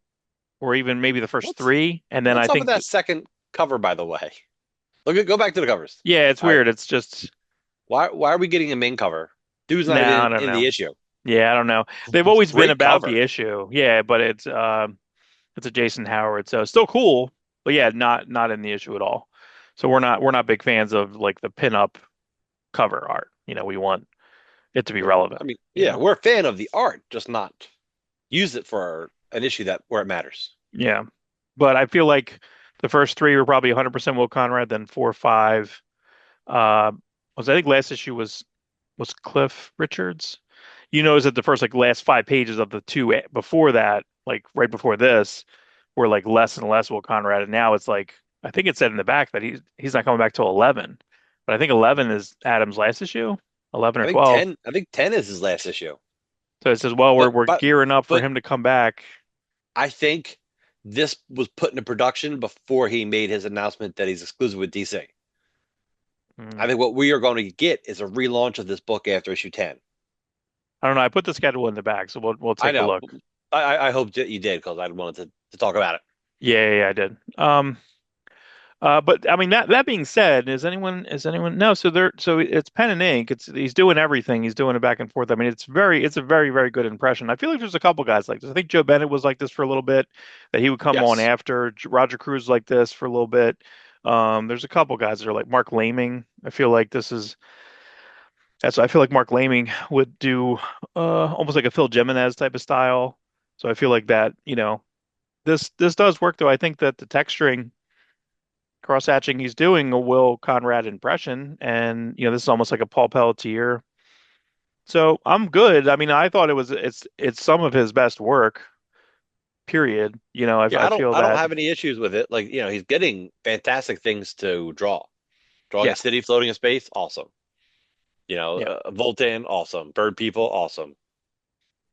or even maybe the first
What's
three, and then I
what's up with
think
that second cover, by the way? Go back to the covers.
yeah, it's
All right.
weird. It's just
Why are we getting a main cover? Dude's not
no, I
even
don't
in
know.
the issue.
Yeah, I don't know. They've always been
Great
about the
cover.
issue. Yeah, but it's a Jason Howard, so it's still cool. But yeah, not in the issue at all. So we're not big fans of like the pinup cover art. We want it to be
So
relevant,
I mean,
you
yeah,
know?
we're a fan of the art, just not use it for an issue that where it matters.
Yeah. But I feel like the first three were probably 100% Will Conrad, then four, five, uh, was I think last issue was Cliff Richards. You notice that the first like last 5 pages of the two before that, like right before this, were like less and less Will Conrad, and now it's like I think it said in the back that he's not coming back till 11, but I think 11 is Adam's last issue, 11 or 12.
I think 10 is his last issue.
So it says, well, we're
But
gearing up for
but
him to come back.
I think this was put into production before he made his announcement that he's exclusive with DC.
Hmm.
I think what we are going to get is a relaunch of this book after issue 10.
I don't know. I put the schedule in the back, so we'll
I
take a
know.
look.
I hope that you did because I wanted to talk about it.
Yeah, yeah, yeah, I did. But I mean that being said, is anyone no? So it's pen and ink. It's he's doing everything. He's doing it back and forth. I mean, it's a very very good impression. I feel like there's a couple guys like this. I think Joe Bennett was like this for a little bit. That he would come on
Yes.
after Roger Cruz like this for a little bit. There's a couple guys that are like Mark Laming. I feel like this is that's I feel like Mark Laming would do almost like a Phil Jimenez type of style. So I feel like that this does work though. I think that the texturing cross-hatching he's doing a Will Conrad impression, and this is almost like a Paul Pelletier. So I'm good. I mean, I thought it's some of his best work. Period.
Yeah,
I feel
I don't
that.
have any issues with it. Like, he's getting fantastic things to draw. Drawing a
Yeah,
city floating in space, awesome.
yeah,
Voltan, awesome. Bird people, awesome.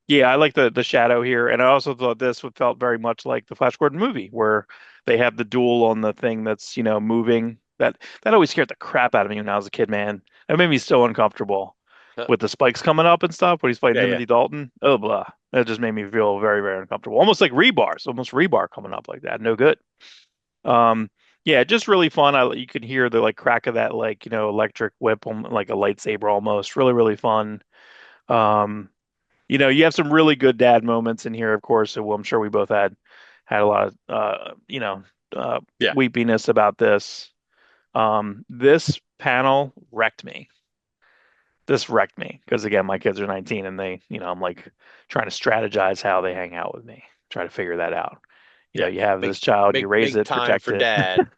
yeah. I like the shadow here, and I also thought this would felt very much like the Flash Gordon movie, where they have the duel on the thing that's moving. That always scared the crap out of me when I was a kid, man. It made me so uncomfortable with the spikes coming up and stuff when he's fighting
Yeah, yeah.
Timothy Dalton. Oh, blah. That just made me feel very, very uncomfortable. Almost like rebars, almost rebar coming up like that. No good. Um, yeah, just really fun. You could hear the like crack of that like, electric whip like a lightsaber almost. Really, really fun. Um, you have some really good dad moments in here, of course. So I'm sure we both had a lot of
Yeah.
weepiness about this. This panel wrecked me. This wrecked me because again, my kids are 19 and I'm like trying to strategize how they hang out with me, try to figure that out.
Yeah.
You have
Make
this child, you raise
make
it,
time
protect
for
it,
dad.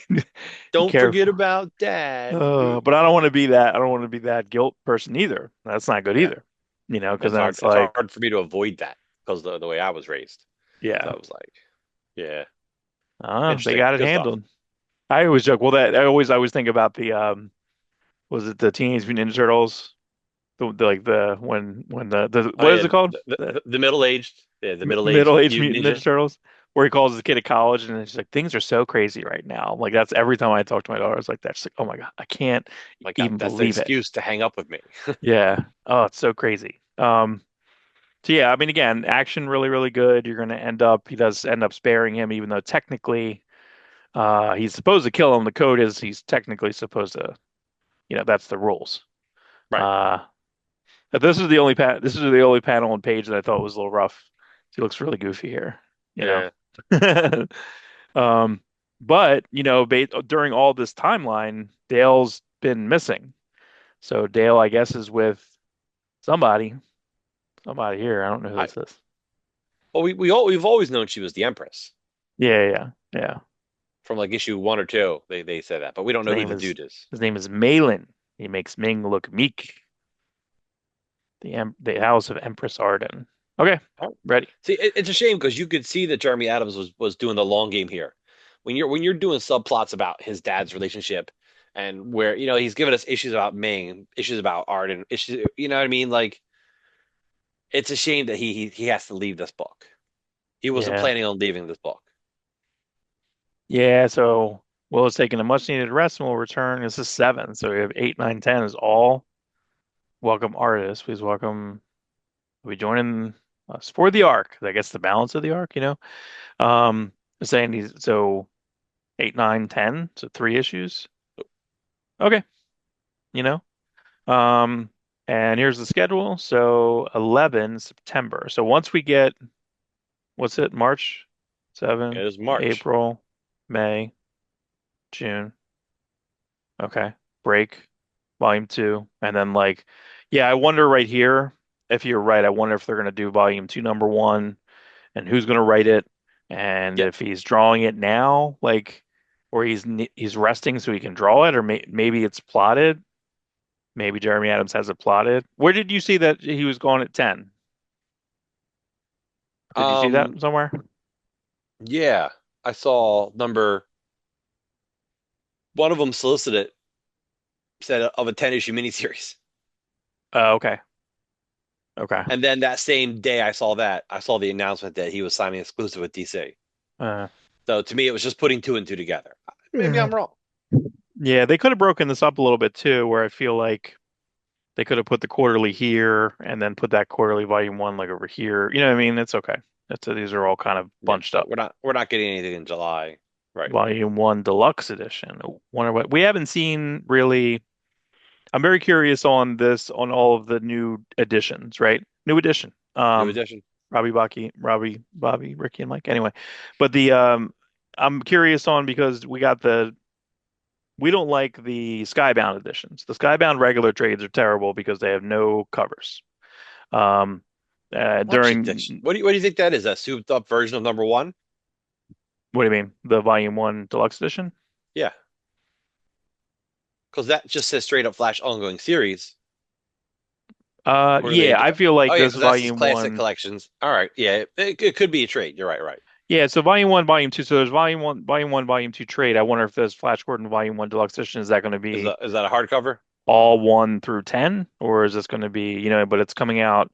be
Don't forget
careful.
about dad.
But I don't want to be that. I don't want to be that guilt person either. That's not good
Yeah.
either. Because then it's
It's
like,
hard for me to avoid that because the way I was raised. So
yeah,
I was like, yeah,
they
interesting.
got it
Good stuff.
handled. I always joke. Well, that I always think about the was it the Teenage Mutant Ninja Turtles? Like the when the
Oh
what is
yeah,
it called? The
the middle aged, the middle aged
middle-aged
mutant
Mutant
ninja.
Ninja Turtles, where he calls his kid at college, and it's like things are so crazy right now. Like that's every time I talk to my daughter, it's like that's like, oh my God, I can't
My God,
even
that's the
believe it.
excuse to hang up with me.
Yeah. Oh, it's so crazy. So yeah, I mean, again, action really, really good. He does end up sparing him, even though technically, he's supposed to kill him. The code is he's technically supposed to, that's the rules.
Right.
Uh, but this is the only panel and page that I thought was a little rough. He looks really goofy here, you know.
Yeah.
Um, but during all this timeline, Dale's been missing. So Dale, I guess, is with somebody, somebody here. I don't know who
I
this is.
well, we've always known she was the Empress
Yeah, yeah, yeah.
from like issue 1 or 2. They said that, but we don't
His
know who
name
the
is
dude is.
his name is Malin. He makes Ming look meek. The House of Empress Arden. Okay,
Oh.
ready.
See, it's a shame because you could see that Jeremy Adams was doing the long game here. When you're doing subplots about his dad's relationship and where he's given us issues about Ming, issues about Arden, issues, you know what I mean? Like it's a shame that he has to leave this book. He wasn't
Yeah,
planning on leaving this book.
yeah. So Will is taking a much needed rest and will return. This is 7. So we have 8, 9, 10 is all welcome artists. Please welcome. We joining us for the arc. I guess the balance of the arc. Um, saying he's so 8, 9, 10. So 3 issues. Okay, you know. Um, and here's the schedule. So 11 September. So once we get, what's it? March,
It
7,
is March.
April, May, June. Okay. Break. volume two, and then like, yeah, I wonder right here if you're right. I wonder if they're gonna do volume two, number one, and who's gonna write it, and
Yeah.
if he's drawing it now, like, or he's resting so he can draw it, or maybe it's plotted. Maybe Jeremy Adams has it plotted. Where did you see that he was going at 10? Did you see that
Um,
somewhere?
yeah, I saw number one of them solicited said of a 10 issue miniseries.
Oh, okay. Okay.
And then that same day I saw that, I saw the announcement that he was signing exclusive with DC.
Uh,
So to me, it was just putting two and two together. Maybe
yeah.
I'm wrong.
Yeah, they could have broken this up a little bit too, where I feel like they could have put the quarterly here and then put that quarterly volume one like over here. You know what I mean? It's okay. These are all kind of
Yeah,
bunched
but
up.
we're not getting anything in July. Right.
Volume one deluxe edition. I wonder what we haven't seen really. I'm very curious on this on all of the new editions, right? New edition.
New edition.
Bobby, Ricky, and Mike. Anyway, but the I'm curious on because we don't like the Skybound editions. The Skybound regular trades are terrible because they have no covers. Um,
Well, actually, Dix,
during
what do you think that is? A souped up version of number one?
what do you mean? The Volume One Deluxe Edition?
Yeah, because that just says straight up Flash ongoing series. Or they,
Yeah, I feel
oh
like
yeah,
this
because that's his
Volume
classic
One.
collections. All right, yeah, it could be a trade. You're right, right.
Yeah, so Volume One, Volume Two. So there's Volume One, Volume Two trade. I wonder if this Flash Gordon Volume One Deluxe Edition is that going to be
Is that a hardcover?
all one through 10, or is this going to be, but it's coming out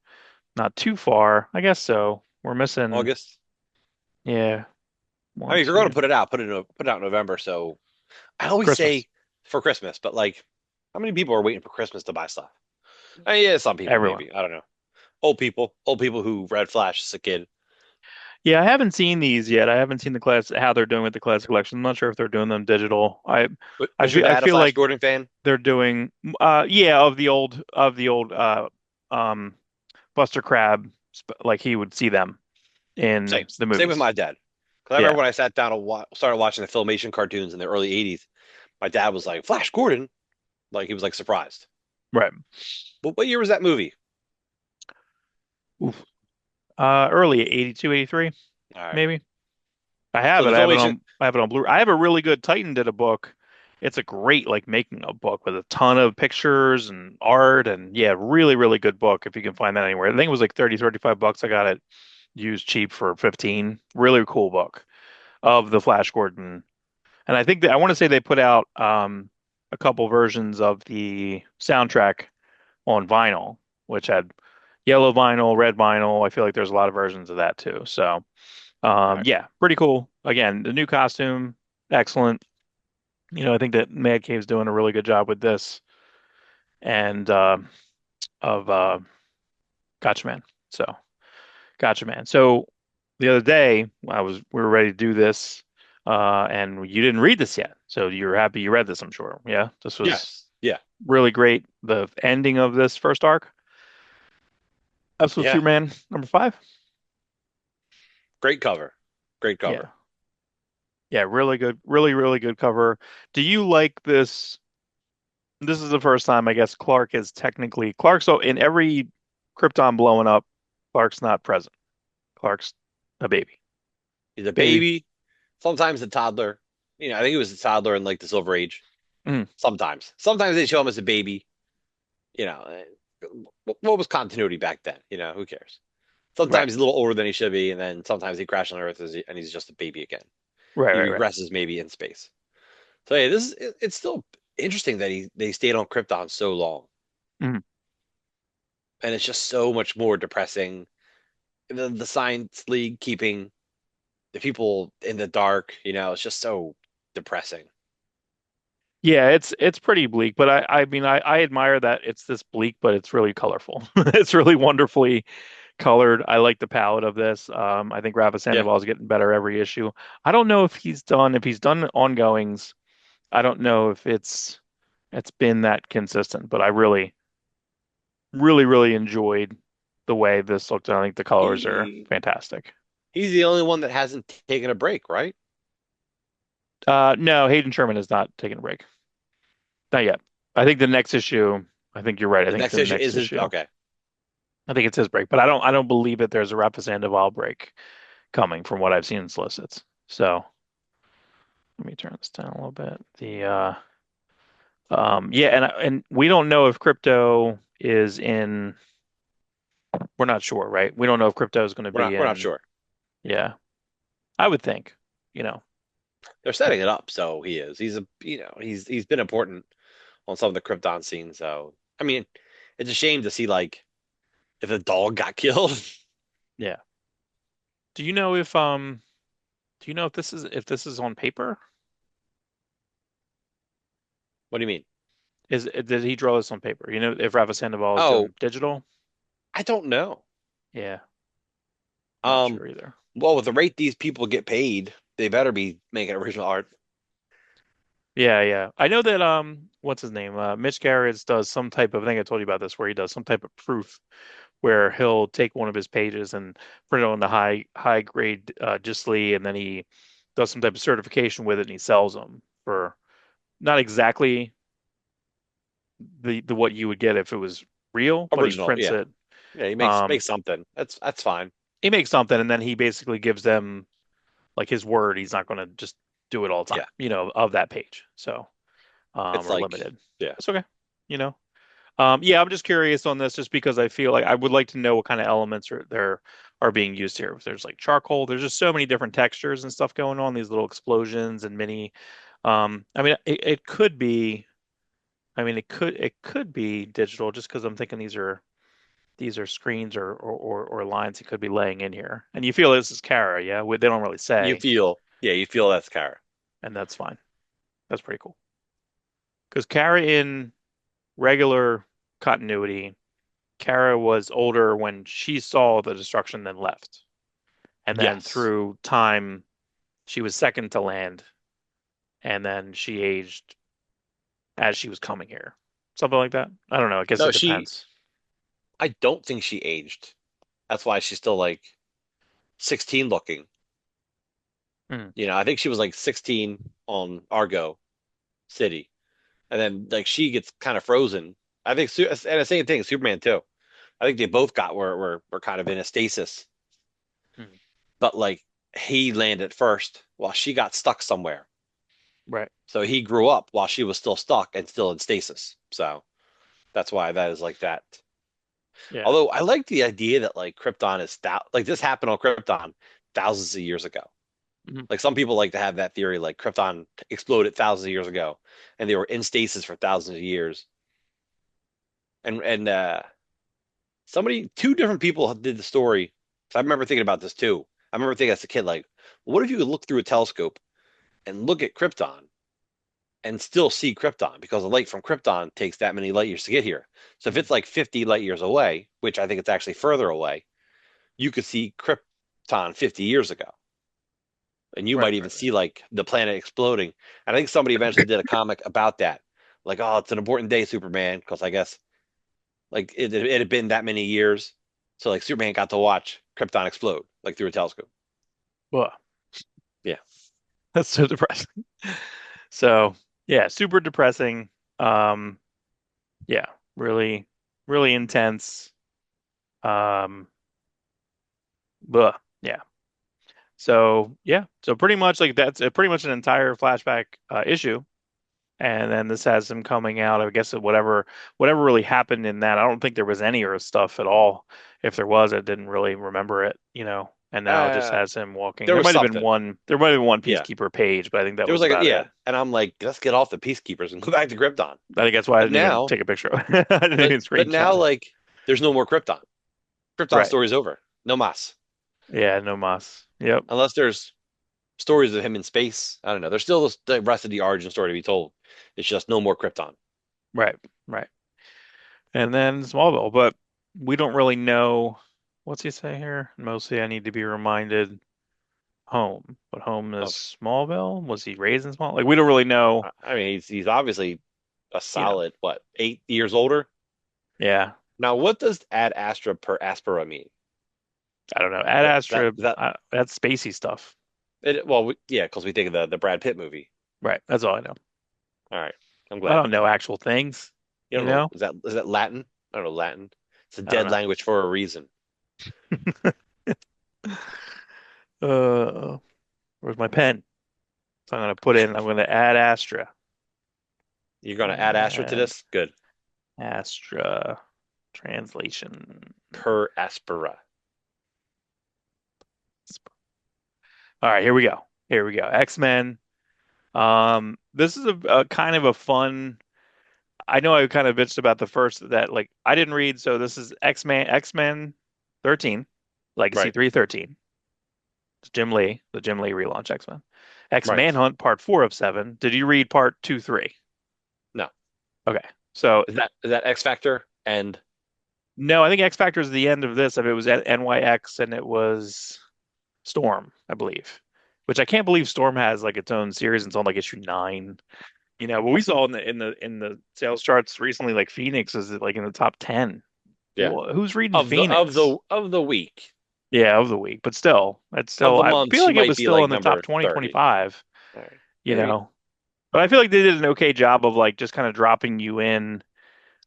not too far. I guess so. We're missing,
August?
yeah,
I
one,
mean, if you're going to
two,
put it out, put it out in November. So I always
Christmas.
say for Christmas, but like, how many people are waiting for Christmas to buy stuff? Yeah, some people
Everyone.
maybe. I don't know. Old people who read Flash as a kid.
Yeah, I haven't seen these yet. I haven't seen the class how they're doing with the classic collection. I'm not sure if they're doing them digital.
Was your
I
dad a
feel
Flash
like
Gordon fan?
they're doing yeah, of the old um Buster Crab like he would see them
Same,
in the
same with
movies.
my dad. Because I remember
Yeah,
when I sat down and started watching the Filmation cartoons in the early '80s. My dad was like, "Flash Gordon," like he was like surprised.
right.
But what year was that movie?
Oof. Early 82, 83,
All right.
maybe. I
So
have
the
it.
Filmation,
I have it on Blu-ray. I have a really good Titan did a book. It's a great like making a book with a ton of pictures and art and yeah, really, really good book if you can find that anywhere. I think it was like 30, 35 bucks. I got it used cheap for 15. Really cool book of the Flash Gordon. And I think that I want to say they put out a couple versions of the soundtrack on vinyl, which had yellow vinyl, red vinyl. I feel like there's a lot of versions of that too. So
all right.
yeah, pretty cool. Again, the new costume, excellent. I think that Mad Cave's doing a really good job with this and of Gotcha Man. So Gotcha Man. So the other day we were ready to do this, and you didn't read this yet. So you're happy you read this, I'm sure. Yeah, this was
Yes. Yeah.
really great. The ending of this first arc. This was
Yeah.
Superman number five.
Great cover. Great
Yeah,
cover.
yeah, really good, really, really good cover. Do you like this? This is the first time I guess Clark is technically Clark. So in every Krypton blowing up, Clark's not present. Clark's a baby.
He's a
Baby.
baby. Sometimes a toddler. I think he was a toddler in like the Silver Age.
Mm,
Sometimes they show him as a baby. You know, what was continuity back then? Who cares?
right.
Sometimes he's a little older than he should be, and then sometimes he crashed on Earth and he's just a baby again.
Right,
He
right, right.
regresses maybe in space. So yeah, it's still interesting that they stayed on Krypton so long,
Mm.
and it's just so much more depressing. The Science League keeping the people in the dark, it's just so depressing.
Yeah, it's pretty bleak, but I mean I admire that it's this bleak, but it's really colorful. It's really wonderfully colored. I like the palette of this. I think Rafa
Yeah,
Sandoval is getting better every issue. I don't know if he's done ongoings. I don't know if it's been that consistent, but I really, really, really enjoyed the way this looked. I think the colors are
he
fantastic.
he's the only one that hasn't taken a break, right?
No, Hayden Sherman is not taking a break. Not yet. I think the next issue. I think you're right. I
The
think
next
the
issue
next
is his.
issue.
Okay,
I think it's his break, but I don't believe that there's a Rafa Sandoval break coming from what I've seen in solicits. So let me turn this down a little bit. Yeah, and we don't know if crypto is in. We're not sure, right? We don't know if crypto is going to be
we're not
in.
sure.
Yeah, I would think, you know.
They're setting it up, so he is. He's a he's been important on some of the Krypton scenes. So I mean, it's a shame to see like if a dog got killed.
Yeah. Do you know if do you know if this is on paper?
What do you mean?
Did he draw this on paper? You know, if Rafa Sandoval is
Oh,
doing digital?
I don't know.
Yeah, not
Um,
sure either.
well, with the rate these people get paid, they better be making original art.
Yeah, yeah. I know that what's his name? Mitch Gerads does some type of I think I told you about this where he does some type of proof where he'll take one of his pages and print it on the high grade Lee, and then he does some type of certification with it and he sells them for not exactly the what you would get if it was real, but he
Original,
prints
yeah,
it.
yeah. He
Um,
makes something. That's fine.
he makes something and then he basically gives them like his word. He's not going to just do it all the time,
Yeah,
of that page. So,
it's
or
like
limited.
yeah.
That's okay. You know. Yeah, I'm just curious on this just because I feel like I would like to know what kind of elements are being used here. If there's like charcoal, there's just so many different textures and stuff going on, these little explosions and mini I mean it could be I mean it could be digital just because I'm thinking these are screens or lines he could be laying in here. And you feel this is Kara, yeah? They don't really say,
You feel that's Kara.
and that's fine. That's pretty cool. Because Kara in regular continuity Kara was older when she saw the destruction, then left. And then
Yes.
through time, she was second to land, and then she aged as she was coming here. Something like that. I don't know. I guess
No,
it
she.
depends.
I don't think she aged. That's why she's still like 16 looking.
Hmm.
I think she was like 16 on Argo City, and then like she gets kind of frozen. I think, and the same thing, Superman too. I think they both got were kind of in a stasis,
Hmm.
but like he landed first while she got stuck somewhere.
Right.
So he grew up while she was still stuck and still in stasis. So that's why that is like that.
Yeah.
Although I like the idea that like Krypton is like this happened on Krypton thousands of years ago.
Hmm.
Like some people like to have that theory, like Krypton exploded thousands of years ago, and they were in stasis for thousands of years. And two different people did the story. So I remember thinking about this too. I remember thinking as a kid, like, what if you could look through a telescope and look at Krypton and still see Krypton because the light from Krypton takes that many light years to get here. So if
Hmm.
it's like 50 light years away, which I think it's actually further away, you could see Krypton 50 years ago. And you
Right.
might even
Right. Right.
see like the planet exploding. And I think somebody eventually did a comic about that. Like, oh, it's an important day, Superman, because I guess like it had been that many years. So like Superman got to watch Krypton explode like through a telescope.
Well,
Yeah.
that's so depressing. So yeah, super depressing. Um, yeah, really, really intense. Um, yeah. So yeah, so pretty much like that's pretty much an entire flashback issue, and then this has him coming out. I guess whatever really happened in that. I don't think there was any Earth stuff at all. If there was, I didn't really remember it. And now it just
Uh,
has him walking.
there
There
was
might have been
something.
one. There might have been one
Yeah.
Peacekeeper page, but I think that
There was
was
like
about
yeah.
it.
And I'm like, let's get off the peacekeepers and go back to Krypton.
I think that's why I
But
didn't even
now,
take a picture of it. I didn't even
but now
screenshot it.
like there's no more Krypton. Krypton
Right.
story's over. No mas.
Yeah. No Moss. Yep.
Unless there's stories of him in space. I don't know. There's still the rest of the origin story to be told. It's just no more Krypton.
Right. Right. And then Smallville, but we don't really know. What's he say here? Mostly, I need to be reminded home, but home is
Of
Smallville. Was he raised in Small? Like we don't really know.
I mean, he's obviously a
You know.
solid what 8 years older.
Yeah.
Now, what does ad astra per aspera mean?
I don't know. Ad Astra.
That
That's spacey stuff.
it, well, yeah, because we think of the Brad Pitt movie.
Right. That's all I know.
All right. I'm
I
glad.
don't know actual things,
You
you
don't know.
know?
Is that Latin? I don't know Latin. It's a
I don't
dead
know.
language for a reason.
Uh, where's my pen? So I'm gonna add Astra.
You're gonna add Astra to
Add
this? Good.
Astra translation.
Per aspera.
All right, here we go. Here we go. X-Men. This is a kind of a fun. I know I kind of bitched about the first that like I didn't read, so this is X-Men 13, Legacy
Right.
313. It's Jim Lee, the Jim Lee relaunch X-Men. X
Right.
Manhunt Part 4 of 7. Did you read Part 2, 3?
No.
Okay. So
Is that X Factor? And
no, I think X Factor is the end of this. If it was at NYX and it was Storm, I believe. Which I can't believe Storm has like its own series and it's on like issue 9. But we saw in the sales charts recently, like Phoenix is like in the top 10.
yeah.
Who's reading
Of the of
Phoenix?
the of the week.
Yeah, of the week, but still, it's
Of
still.
the
I
month,
feel
she
like it
might
was
be
still
like
in the top
number
20,
30.
25.
All right.
You
Maybe.
know, but I feel like they did an okay job of like just kind of dropping you in.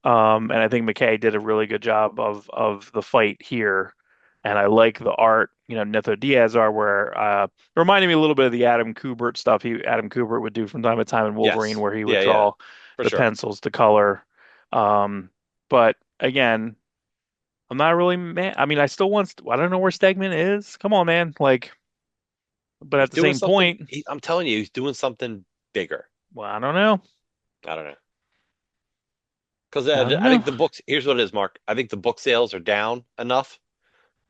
And I think McKay did a really good job of the fight here. And I like the art, Netho Diaz art where it reminded me a little bit of the Adam Kubert stuff Adam Kubert would do from time to time in Wolverine
Yes.
where he would
Yeah, yeah.
draw
For
the
sure.
pencils to color. Um, but again, I'm not really man. I mean, I don't know where Stegman is. Come on, man. Like, but
He's
at the
doing
same
something.
point,
I'm telling you, he's doing something bigger.
well, I don't know.
I don't know. Because
I don't
I
know.
think the books, here's what it is, Mark. I think the book sales are down enough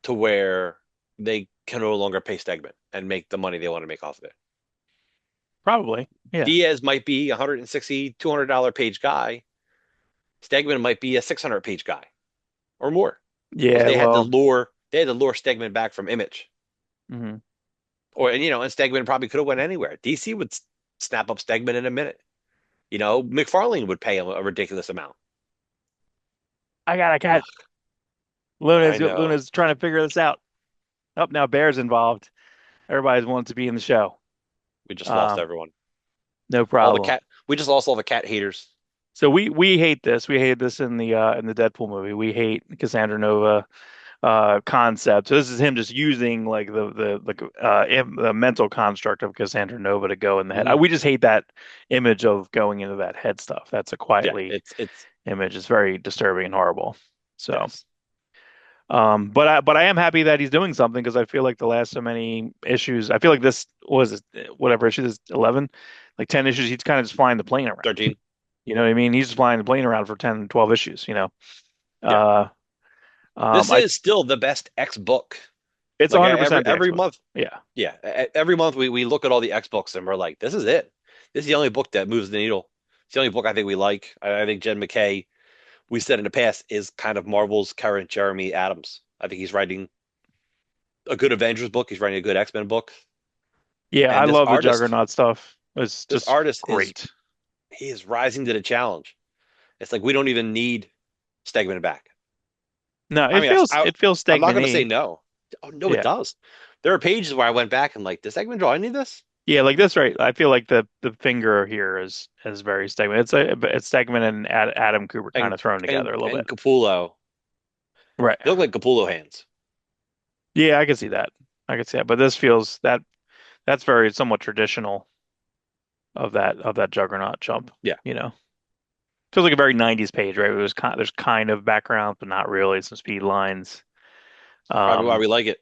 to where they can no longer pay Stegman and make the money they want to make off of it.
Probably. Yeah.
Diaz might be a 160, $200 page guy. Stegman might be a 600 page guy or more because
Yeah.
they had to
Well.
lure Stegman back from Image.
Mhm.
And Stegman probably could have went anywhere. DC would snap up Stegman in a minute. McFarlane would pay him a ridiculous amount.
I got
Ugh, I know.
Luna's trying to figure this out. Oh, now Bear's involved. Everybody's wanting to be in the show.
We just lost
Um,
everyone.
no
All the
problem.
cat. We just lost all the cat haters.
So we hate this. We hate this in the Deadpool movie. We hate Cassandra Nova concept. So this is him just using like the mental construct of Cassandra Nova to go in the head.
Hmm.
We just hate that image of going into that head stuff. That's a
Yeah,
quietly
it's
image. It's very disturbing and horrible. So,
yes.
but I am happy that he's doing something because I feel like the last so many issues, I feel like this was whatever issue this 11, like 10 issues, he's kind of just flying the plane around.
13.
You know what I mean? He's just flying the plane around for 10, 12 issues.
Yeah.
Uh,
This
I
is still the best X book.
It's
Like
100% the
every
X-book.
month.
Yeah.
Yeah, every month we look at all the X books and we're like, this is it. This is the only book that moves the needle. It's the only book I think we like. I think Jen McKay, we said in the past, is kind of Marvel's current Jeremy Adams. I think he's writing a good Avengers book. He's writing a good X-Men book.
Yeah, I
And this
love the
artist,
Juggernaut stuff. It's
this
just
artist is
great.
he is rising to the challenge. It's like we don't even need Stegman back.
No,
I
it
mean,
feels it feels
I'm not going to say
Stegman-y.
no. Oh no, it
Yeah.
does. There are pages where I went back and like, does Stegman draw any of this?
Yeah, like this, right? I feel like the finger here is very Stegman. It's Stegman and Adam Cooper kind
And
of thrown
and
together a little
and
bit.
Capullo,
Right.
they look like Capullo hands.
Yeah, I can see that. I can see that. But this feels that's very somewhat traditional of that Juggernaut jump,
Yeah,
you know. Feels like a very 90s page, right? There's kind of background, but not really. Some speed lines.
probably why
Um,
we like it.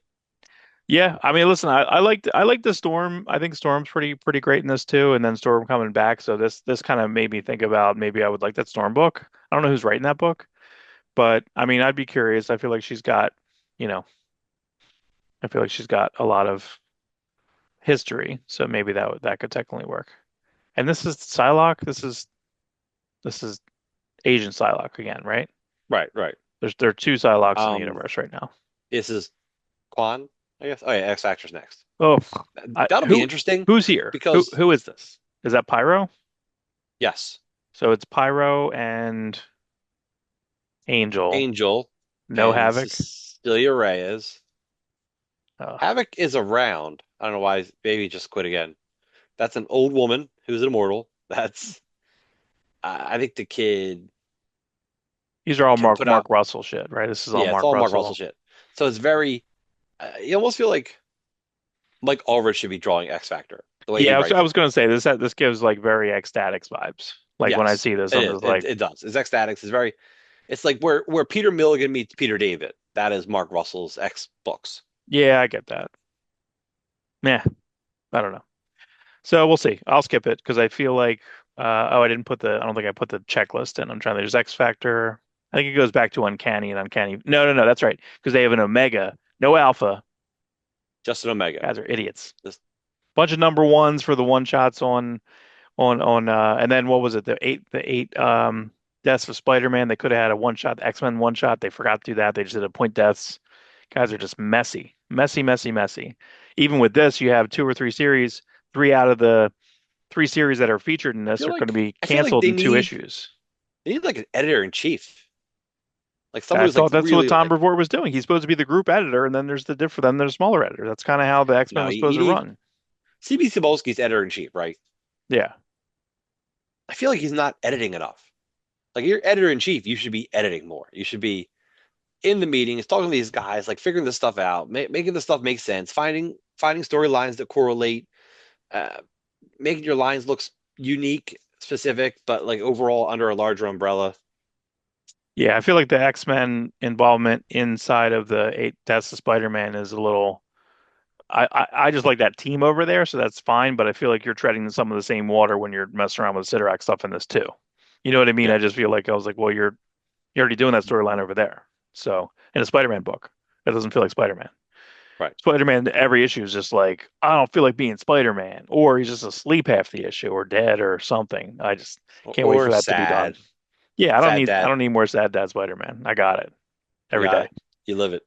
Yeah, I mean, listen, I like the Storm. I think Storm's pretty great in this too, and then Storm coming back. So this kind of made me think about maybe I would like that Storm book. I don't know who's writing that book, but I mean, I'd be curious. You know, I feel like she's got a lot of history, so maybe that could technically work. And this is Psylocke. This is Asian Psylocke again, right?
Right, right.
There are two Psylocks in the
Um,
universe right now.
this is Quan, I guess. Oh yeah, X Factor's next.
Oh,
That'll be interesting
who's here? Who
because
who is this? Is that Pyro?
yes,
So it's Pyro and Angel.
Angel
No
and
Havoc.
Cecilia Reyes.
Uh,
Havoc is around. I don't know why Baby just quit again. That's an old woman who's an immortal. That's I think the kid
These are all
can
Mark
put out.
Mark Russell shit, right? This is all
Yeah, it's
Mark
all Mark Russell
Russell.
shit. So it's very. You almost feel like Mike Allred should be drawing X Factor the way he
Yeah, I
writes
was
it.
gonna say this gives like very ecstatics vibes. Like when I
Yes,
see this,
it
I'm
is.
just like,
It does. It's X-Statix is very. It's like where Peter Milligan meets Peter David. That is Mark Russell's X books.
yeah, I get that. Yeah, I don't know. So we'll see. I'll skip it because I feel like oh, I don't think I put the checklist in. I'm trying to there's X Factor. I think it goes back to Uncanny and Uncanny. No, that's right. Because they have an Omega, no Alpha.
Justin Omega.
Guys are idiots.
This,
Bunch of number ones for the one shots on and then what was it? The eight deaths of Spider-Man. They could have had a one shot, X-Men one shot. They forgot to do that. They just did a point deaths. Guys are just messy. Messy, messy, messy. Even with this, you have two or three series, three out of the three series that are featured in this are going to be
I feel like
canceled in two issues.
they need like an editor in chief, like somebody
I
who's like
thought that's what
really
Tom
like
Brevoort was doing. He's supposed to be the group editor, and then there's the different, then there's smaller editor. That's kind of how the X-Men
no.
was supposed
You
to
need
run.
CB Cebulski's editor in chief, right?
Yeah.
I feel like he's not editing enough. Like you're editor in chief, you should be editing more. You should be in the meetings, talking to these guys, like figuring this stuff out, making the stuff make sense, finding storylines that correlate, uh, making your lines look unique, specific, but like overall under a larger umbrella.
Yeah, I feel like the X-Men involvement inside of the eight Deaths of Spider-Man is a little I just like that team over there, so that's fine. But I feel like you're treading in some of the same water when you're messing around with Sidorak stuff in this too. You know what I mean?
Yeah,
I just feel like I was like, well, you're already doing that storyline over there. So in a Spider-Man book, that doesn't feel like Spider-Man.
right.
Spider-Man, every issue is just like, I don't feel like being Spider-Man, or he's just asleep half the issue, or dead, or something. I just can't wait for
Or
that to be done.
sad,
Yeah,
sad
I
dad.
don't need more sad dad Spider-Man. I got it
You
every
got
day.
it. You live it.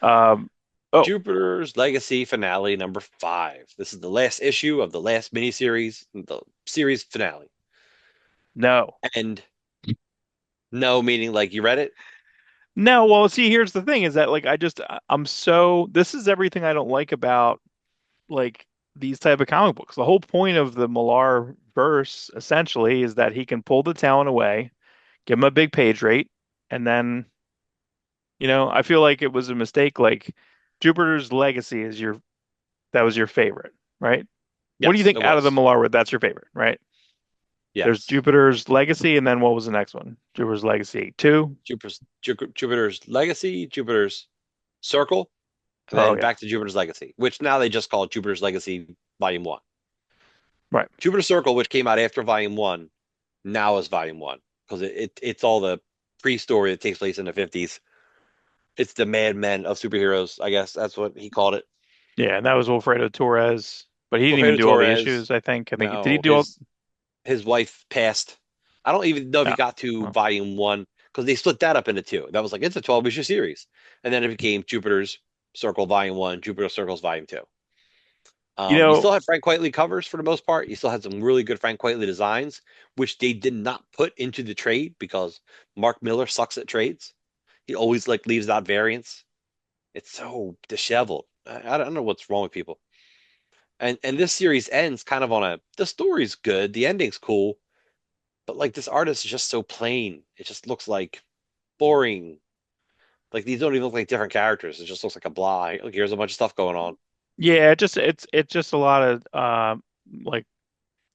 Um, oh
Jupiter's Legacy finale number 5. This is the last issue of the last miniseries, the series finale.
no.
And no, meaning like you read it?
No, well, see, here's the thing is that like I'm so this is everything I don't like about like these type of comic books. The whole point of the Millar verse essentially is that he can pull the talent away, give him a big page rate, and then, I feel like it was a mistake. Like Jupiter's Legacy is that was your favorite, right? What do you
Yes,
think
it
out of the
was.
Millar that's your favorite, right? There's
Yes.
Jupiter's Legacy, and then what was the next one? Jupiter's Legacy 2.
Jupiter's Legacy, Jupiter's Circle, and
Oh
then
yeah.
back to Jupiter's Legacy, which now they just call Jupiter's Legacy Volume 1.
Right.
Jupiter's Circle, which came out after Volume 1, now is Volume 1 because it's all the pre-story that takes place in the 50s. It's the madmen of superheroes, I guess that's what he called it.
Yeah, and that was Wilfredo Torres, but he didn't even
Jorge
do all the
Torres,
issues, I think. I think did he
no,
do all
his wife passed. I don't even know if he
no.
got to
Well,
Volume 1 because they split that up into two. That was like, it's a 12 issue series. And then it became Jupiter's Circle Volume 1, Jupiter Circles Volume 2.
you
You
know,
still had Frank Quitely covers for the most part. You still had some really good Frank Quitely designs, which they did not put into the trade because Mark Miller sucks at trades. He always like leaves out variants. It's so disheveled. I don't know what's wrong with people. And this series ends kind of on a the story's good, the ending's cool, but like this artist is just so plain. It just looks like boring. Like these don't even look like different characters. It just looks like a blah. Like here's a bunch of stuff going on.
yeah, it's just a lot of like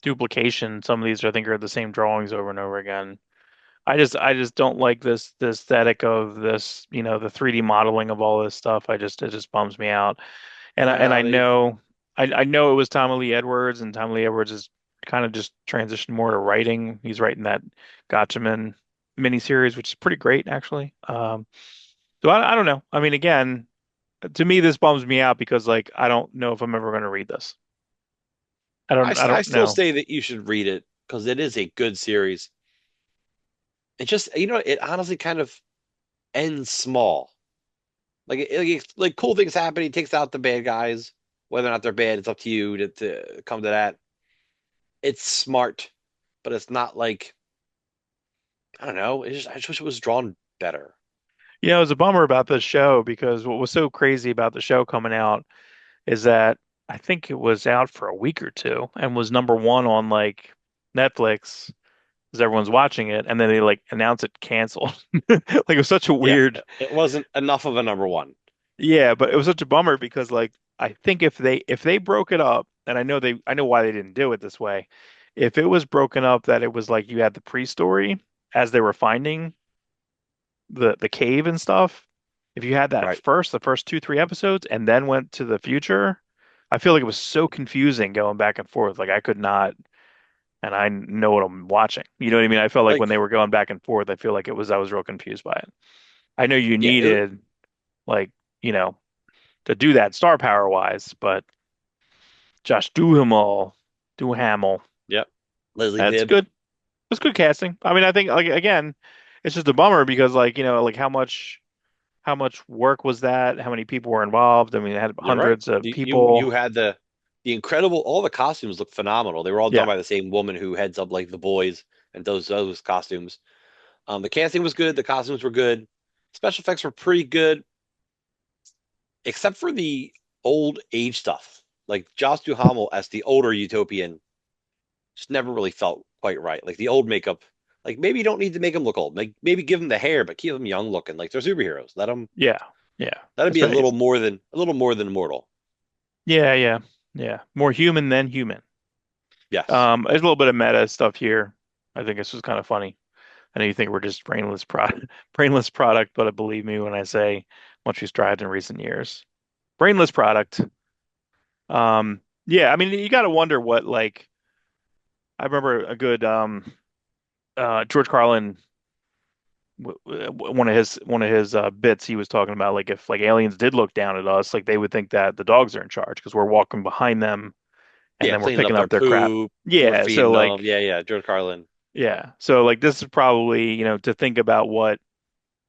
duplication. Some of these I think are the same drawings over and over again. I just don't like the aesthetic of this, the 3D modeling of all this stuff. It just bums me out. And I
They've
know I know it was Tommy Lee Edwards, and Tommy Lee Edwards is kind of just transitioned more to writing. He's writing that Gotchaman miniseries, which is pretty great actually. So I don't know. I mean, again, to me this bums me out because like I don't know if I'm ever going to read this. I
I
don't
still
know.
say that you should read it because it is a good series. It just it honestly kind of ends small. Like cool things happen. He takes out the bad guys. Whether or not they're bad, it's up to you to come to that. It's smart, but it's not like I don't know. I just wish it was drawn better.
It was a bummer about this show because what was so crazy about the show coming out is that I think it was out for a week or two and was number one on like Netflix because everyone's watching it, and then they like announce it canceled. Like it was such a
Yeah,
weird,
it wasn't enough of a number one.
yeah, but it was such a bummer because like I think if they broke it up, and I know why they didn't do it this way. If it was broken up that it was like you had the pre-story as they were finding the cave and stuff, if you had that
Right.
first, the first two, three episodes, and then went to the future, I feel like it was so confusing going back and forth. Like I could not, and I know what I'm watching. You know what I mean? I felt like when
Like,
they were going back and forth, I feel like I was real confused by it. I know you
yeah,
needed like, you know, to do that star power wise, but Josh Duhamel,
yep. Leslie
that's
Bibb.
good. It's good casting. I mean, I think like again, it's just a bummer because like, like how much work was that? How many people were involved? I mean, it had
You're right.
hundreds of
You
people.
had the incredible. All the costumes look phenomenal. They were all done
Yeah.
by the same woman who heads up like the boys and those costumes. The casting was good. The costumes were good. Special effects were pretty good, except for the old age stuff. Like Joss Duhamel as the older Utopian just never really felt quite right. Like the old makeup, like maybe you don't need to make him look old. Like maybe give him the hair, but keep him young looking. Like they're superheroes.
Yeah. Yeah.
Let him be
It's,
a little more than mortal.
yeah, yeah. Yeah. More human than human.
Yes.
There's a little bit of meta stuff here. I think this was kind of funny. I know you think we're just brainless product, brainless product, but believe me when I say much we strived in recent years. Brainless product. Yeah, I mean, you got to wonder what like I remember a good George Carlin one of his bits he was talking about like if like aliens did look down at us, like they would think that the dogs are in charge because we're walking behind them and
Yeah,
then we're
cleaning up
picking
their
up their crap.
poop. We're
Yeah, so
feeding them.
like
Yeah, yeah. George Carlin.
yeah, so like this is probably, to think about what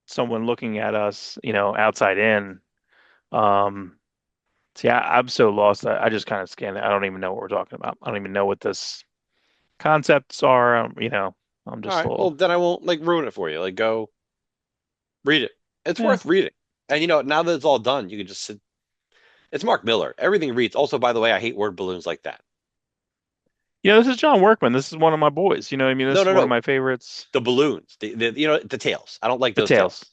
someone looking at us, outside in. Um, See, I'm so lost. I just kind of scan it. I don't even know what we're talking about. I don't even know what this concepts are. I'm
All
just a
right. Well,
little,
then I won't like ruin it for you. Like go read it. It's
yeah.
worth reading. And now that it's all done, you can just sit. It's Mark Miller. Everything reads. Also, by the way, I hate word balloons like that.
This is John Workman. This is one of my boys. You know what I mean? This
No,
is
no,
one of
no.
my favorites.
The balloons. The tails. I don't like
The
those tails.
Tales.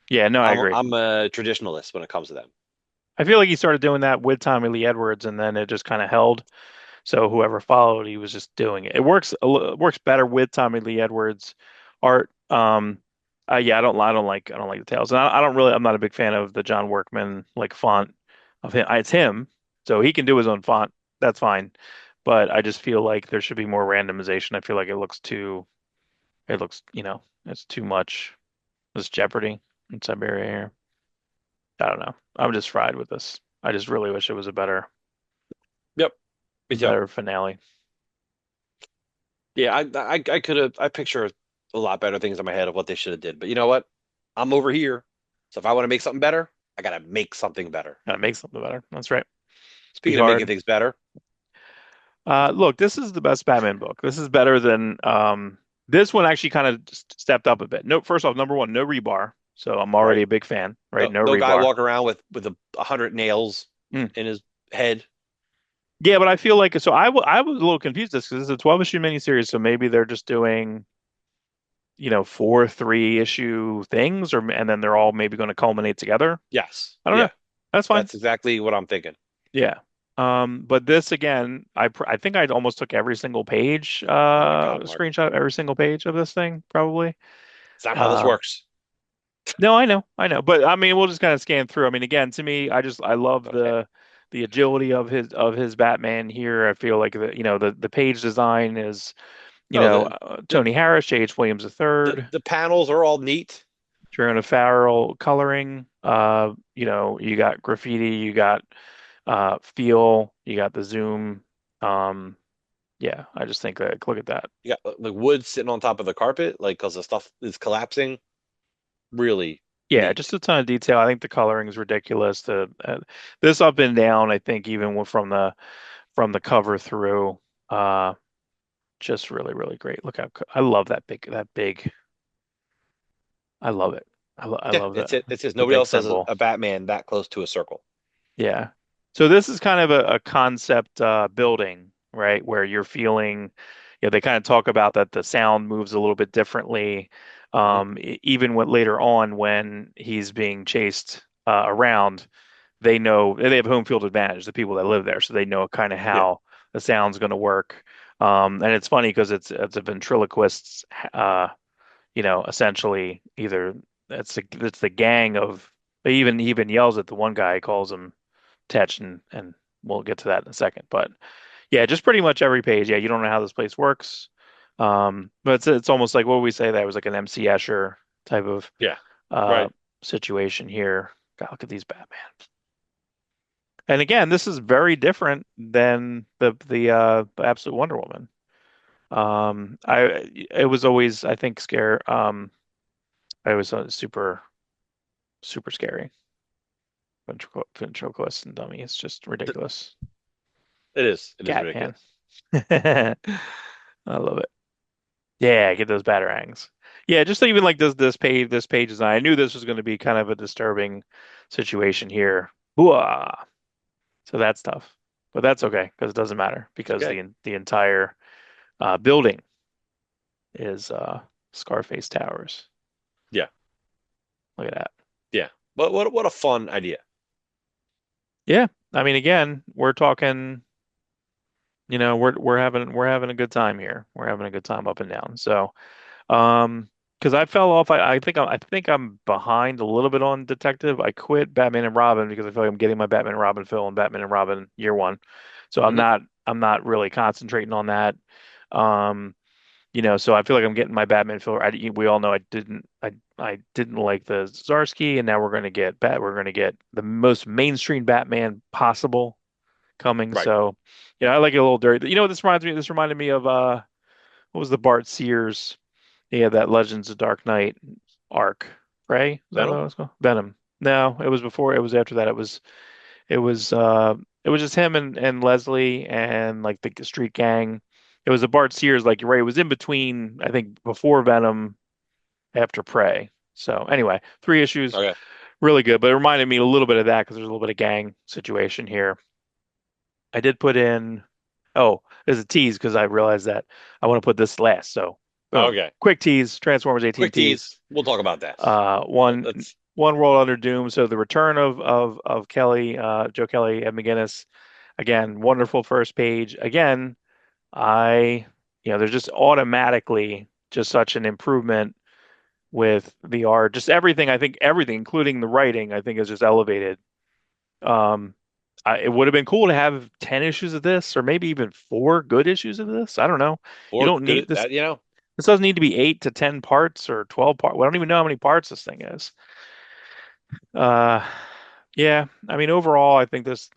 Yeah, no, I agree.
I'm a traditionalist when it comes to them.
I feel like he started doing that with Tommy Lee Edwards, and then it just kind of held. So whoever followed, he was just doing it. It works. It works better with Tommy Lee Edwards art. Yeah, I don't like the Tales, and I don't really. I'm not a big fan of the John Workman like font of him. It's him, so he can do his own font. That's fine. But I just feel like there should be more randomization. I feel like it looks too. It looks, it's too much. This Jeopardy in Siberia here. I don't know. I'm just fried with this. I just really wish it was a
Yep. Me too.
better finale.
Yeah, I could have I picture a lot better things in my head of what they should have did. But you know what? I'm over here. So if I want to make something better, I gotta make something better.
Gotta make something better. That's right. Be
Speaking of making
hard.
things better,
Look, this is the best Batman book. This is better than this one actually kind of stepped up a bit. No, first off, number one, no rebar. So I'm already
right?
a big fan, right?
No,
No
no guy
rebar.
walking around with a hundred nails
Mm.
in his head.
Yeah, but I feel like so I was a little confused this because it's a 12 issue miniseries, so maybe they're just doing, four 3 issue things, and then they're all maybe going to culminate together.
Yes.
I don't know.
Yeah.
That's fine.
That's exactly what I'm thinking.
Yeah. But this again, I think I almost took every single page,
Oh my God, Mark.
screenshot of every single page of this thing, probably.
It's not how this
Um,
works.
no, I know, but I mean, we'll just kind of scan through. I mean, again, to me, I love
Okay.
the agility of his Batman here. I feel like the page design is,
Oh, the
Tony Harris, J.H. Williams III,
the panels are all neat.
Jerona Farrell coloring. You got graffiti, you got feel, you got the zoom. Um, yeah, I just think that look at that.
You got the wood sitting on top of the carpet, like because the stuff is collapsing. Really
Yeah,
neat.
just a ton of detail. I think the coloring is ridiculous. This up and down, I think even from the cover through, uh, just really really great. Look how I love that big. I love it. I
Yeah,
love
it's it. It's just
the
nobody
big
else has
symbol.
a Batman that close to a circle.
Yeah. So this is kind of a concept building, right? Where you're feeling, Yeah, they kind of talk about that the sound moves a little bit differently.
Hmm.
Even when later on when he's being chased around, they know they have home field advantage, the people that live there, so they know kind of
Yeah.
how the sound's going to work. And it's funny because it's a ventriloquist's, uh, essentially either it's the gang of. He even yells at the one guy, he calls him Tetch, and we'll get to that in a second. But yeah, just pretty much every page. Yeah, you don't know how this place works. But it's almost like what would we say that was like an MC Escher type of
Yeah.
uh
Right.
situation here. God, look at these Batman. And again, this is very different than the Absolute Wonder Woman. It was always I think scare. I was super scary. Ventriloquist and dummy. It's just ridiculous.
It is. It is
Catman.
ridiculous.
I love it. Yeah, get those batarangs. Yeah, just even like this page design. I knew this was going to be kind of a disturbing situation here. Booah. So that's tough, but that's okay because it doesn't matter
It's
because
okay.
the entire building is Scarface Towers.
Yeah.
Look at that.
Yeah. But what a fun idea.
Yeah, I mean, again, we're talking. We're having a good time here. We're having a good time up and down. So. Um, because I fell off. I think I'm behind a little bit on Detective. I quit Batman and Robin because I feel like I'm getting my Batman and Robin fill and Batman and Robin year one. So I'm
Hmm.
not I'm not really concentrating on that. Um, so I feel like I'm getting my Batman filler. We all know I didn't like the Zarsky, and now we're gonna get the most mainstream Batman possible coming.
Right.
So, I like it a little dirty. You know what this reminds me? This reminded me of what was the Bart Sears? Yeah, that Legends of Dark Knight arc. Ray? Is that what
Venom?
it was called? Venom. No, it was before. It was after that. It was just him and Leslie and like the street gang. It was a Bart Sears, like you're right. It was in between, I think, before Venom, after Prey. So anyway, 3 issues,
Okay.
really good. But it reminded me a little bit of that because there's a little bit of gang situation here. I did put in. Oh, there's a tease because I realized that I want to put this last. So, boom,
Okay.
quick tease. Transformers
Quick
AT&Ts.
tease. We'll talk about that.
One
Let's.
one world under doom. So the return of Kelly, Joe Kelly, Ed McGuinness. Again, wonderful first page. Again, there's just automatically just such an improvement with the art. Just everything. I think everything, including the writing, I think is just elevated. Um, it would have been cool to have 10 issues of this, or maybe even 4 good issues of this. I don't know. You
Or
don't
good
need
at
this.
that, you know?
This doesn't need to be 8 to 10 parts or 12 parts. Well, I don't even know how many parts this thing is. Uh, yeah. I mean, overall, I think this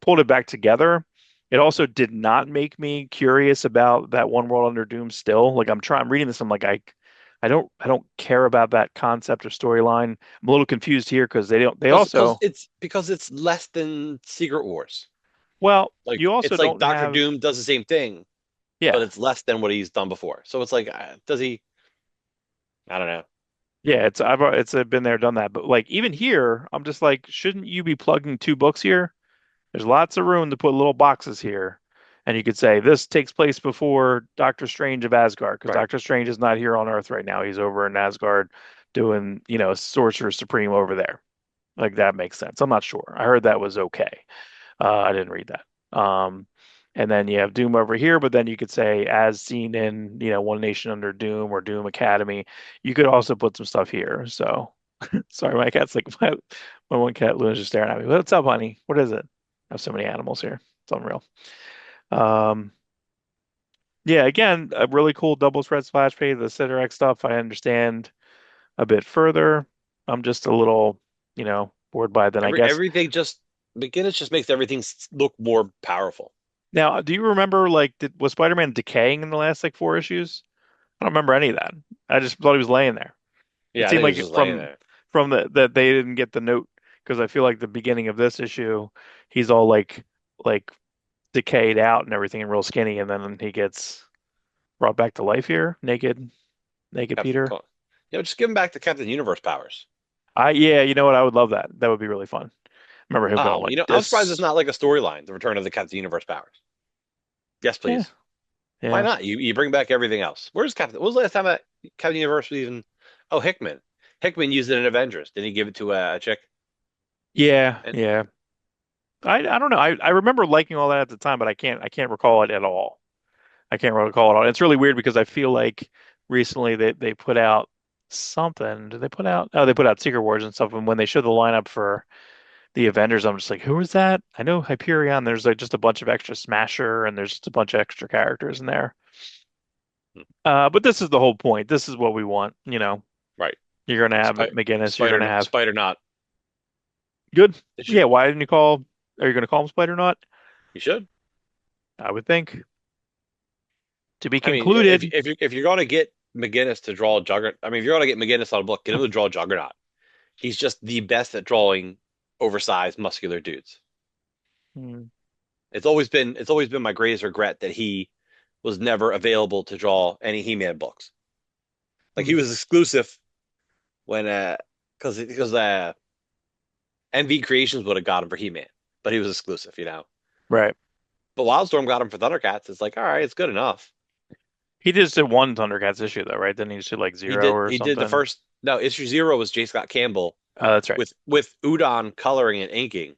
pulled it back together. It also did not make me curious about that one world under Doom still. Like I'm reading this, I'm like, I don't care about that concept or storyline. I'm a little confused here because they also,
Because it's less than Secret Wars.
well,
Like
you also
it's like
don't
Doctor
have,
Doom does the same thing, but
yeah.
it's less than what he's done before. So it's like, does he? I don't know.
Yeah, it's been there, done that. But like even here, I'm just like, shouldn't you be plugging 2 books here? There's lots of room to put little boxes here. And you could say this takes place before Doctor Strange of Asgard, because
Right.
Doctor Strange is not here on Earth right now. He's over in Asgard doing, Sorcerer Supreme over there. Like that makes sense. I'm not sure. I heard that was okay. I didn't read that. And then you have Doom over here, but then you could say, as seen in, One Nation Under Doom or Doom Academy, you could also put some stuff here. So, sorry, my cat's like, my one cat, Luna's just staring at me. What's up, honey? What is it? I have so many animals here. It's unreal. Um, yeah, again, a really cool double thread splash page. The Citrix stuff, I understand a bit further. I'm just a little, bored by it. Then I guess.
Everything just McGinnis just makes everything look more powerful.
Now, do you remember like was Spider-Man decaying in the last like 4 issues? I don't remember any of that. I just thought he was laying there. It
Yeah, I
seemed
think it
like
was just laying
from
there.
from the that they didn't get the note because I feel like the beginning of this issue, he's all like decayed out and everything and real skinny, and then he gets brought back to life here, naked
Captain,
Peter.
just give him back the Captain Universe powers.
Yeah, you know what? I would love that. That would be really fun. Remember him going
Oh,
like
I'm surprised it's
this.
not like a storyline, the return of the Captain Universe powers. Yes,
Yeah,
please. Why
Yeah.
not? You bring back everything else. Where's Captain? When was the last time that Captain Universe was even? Oh, Hickman. Hickman used it in Avengers. Did he give it to a chick?
Yeah,
And
yeah. I don't know. I remember liking all that at the time, but I can't recall it at all. I can't recall it all. It's really weird because I feel like recently they put out something. Did they put out? Oh, they put out Secret Wars and stuff. And when they showed the lineup for the Avengers, I'm just like, who is that? I know Hyperion. There's like just a bunch of extra Smasher, and there's just a bunch of extra characters in there. But this is the whole point. This is what we want.
right,
You're gonna have
Spider,
McGinnis. You're
Spider,
gonna have
Spider not.
good.
They should.
Yeah. Why didn't you call? Are you gonna call him Spider Not?
You should.
I would think. To be
I mean, if
concluded.
if you're if you're going to get McGinnis to draw Juggernaut, I mean, if you're going to get McGinnis on a book, get him to draw Juggernaut. He's just the best at drawing oversized, muscular dudes.
Hmm,
It's always been my greatest regret that he was never available to draw any He-Man books. Like
hmm,
he was exclusive when because MV Creations would have got him for He-Man, but he was exclusive.
right.
But Wildstorm got him for Thundercats. It's like, all right, it's good enough.
He just did one Thundercats issue though, right? Then he just did like
He
zero
did
or
he did the
something.
first no issue zero was J. Scott Campbell
Oh, that's right.
with Udon coloring and inking,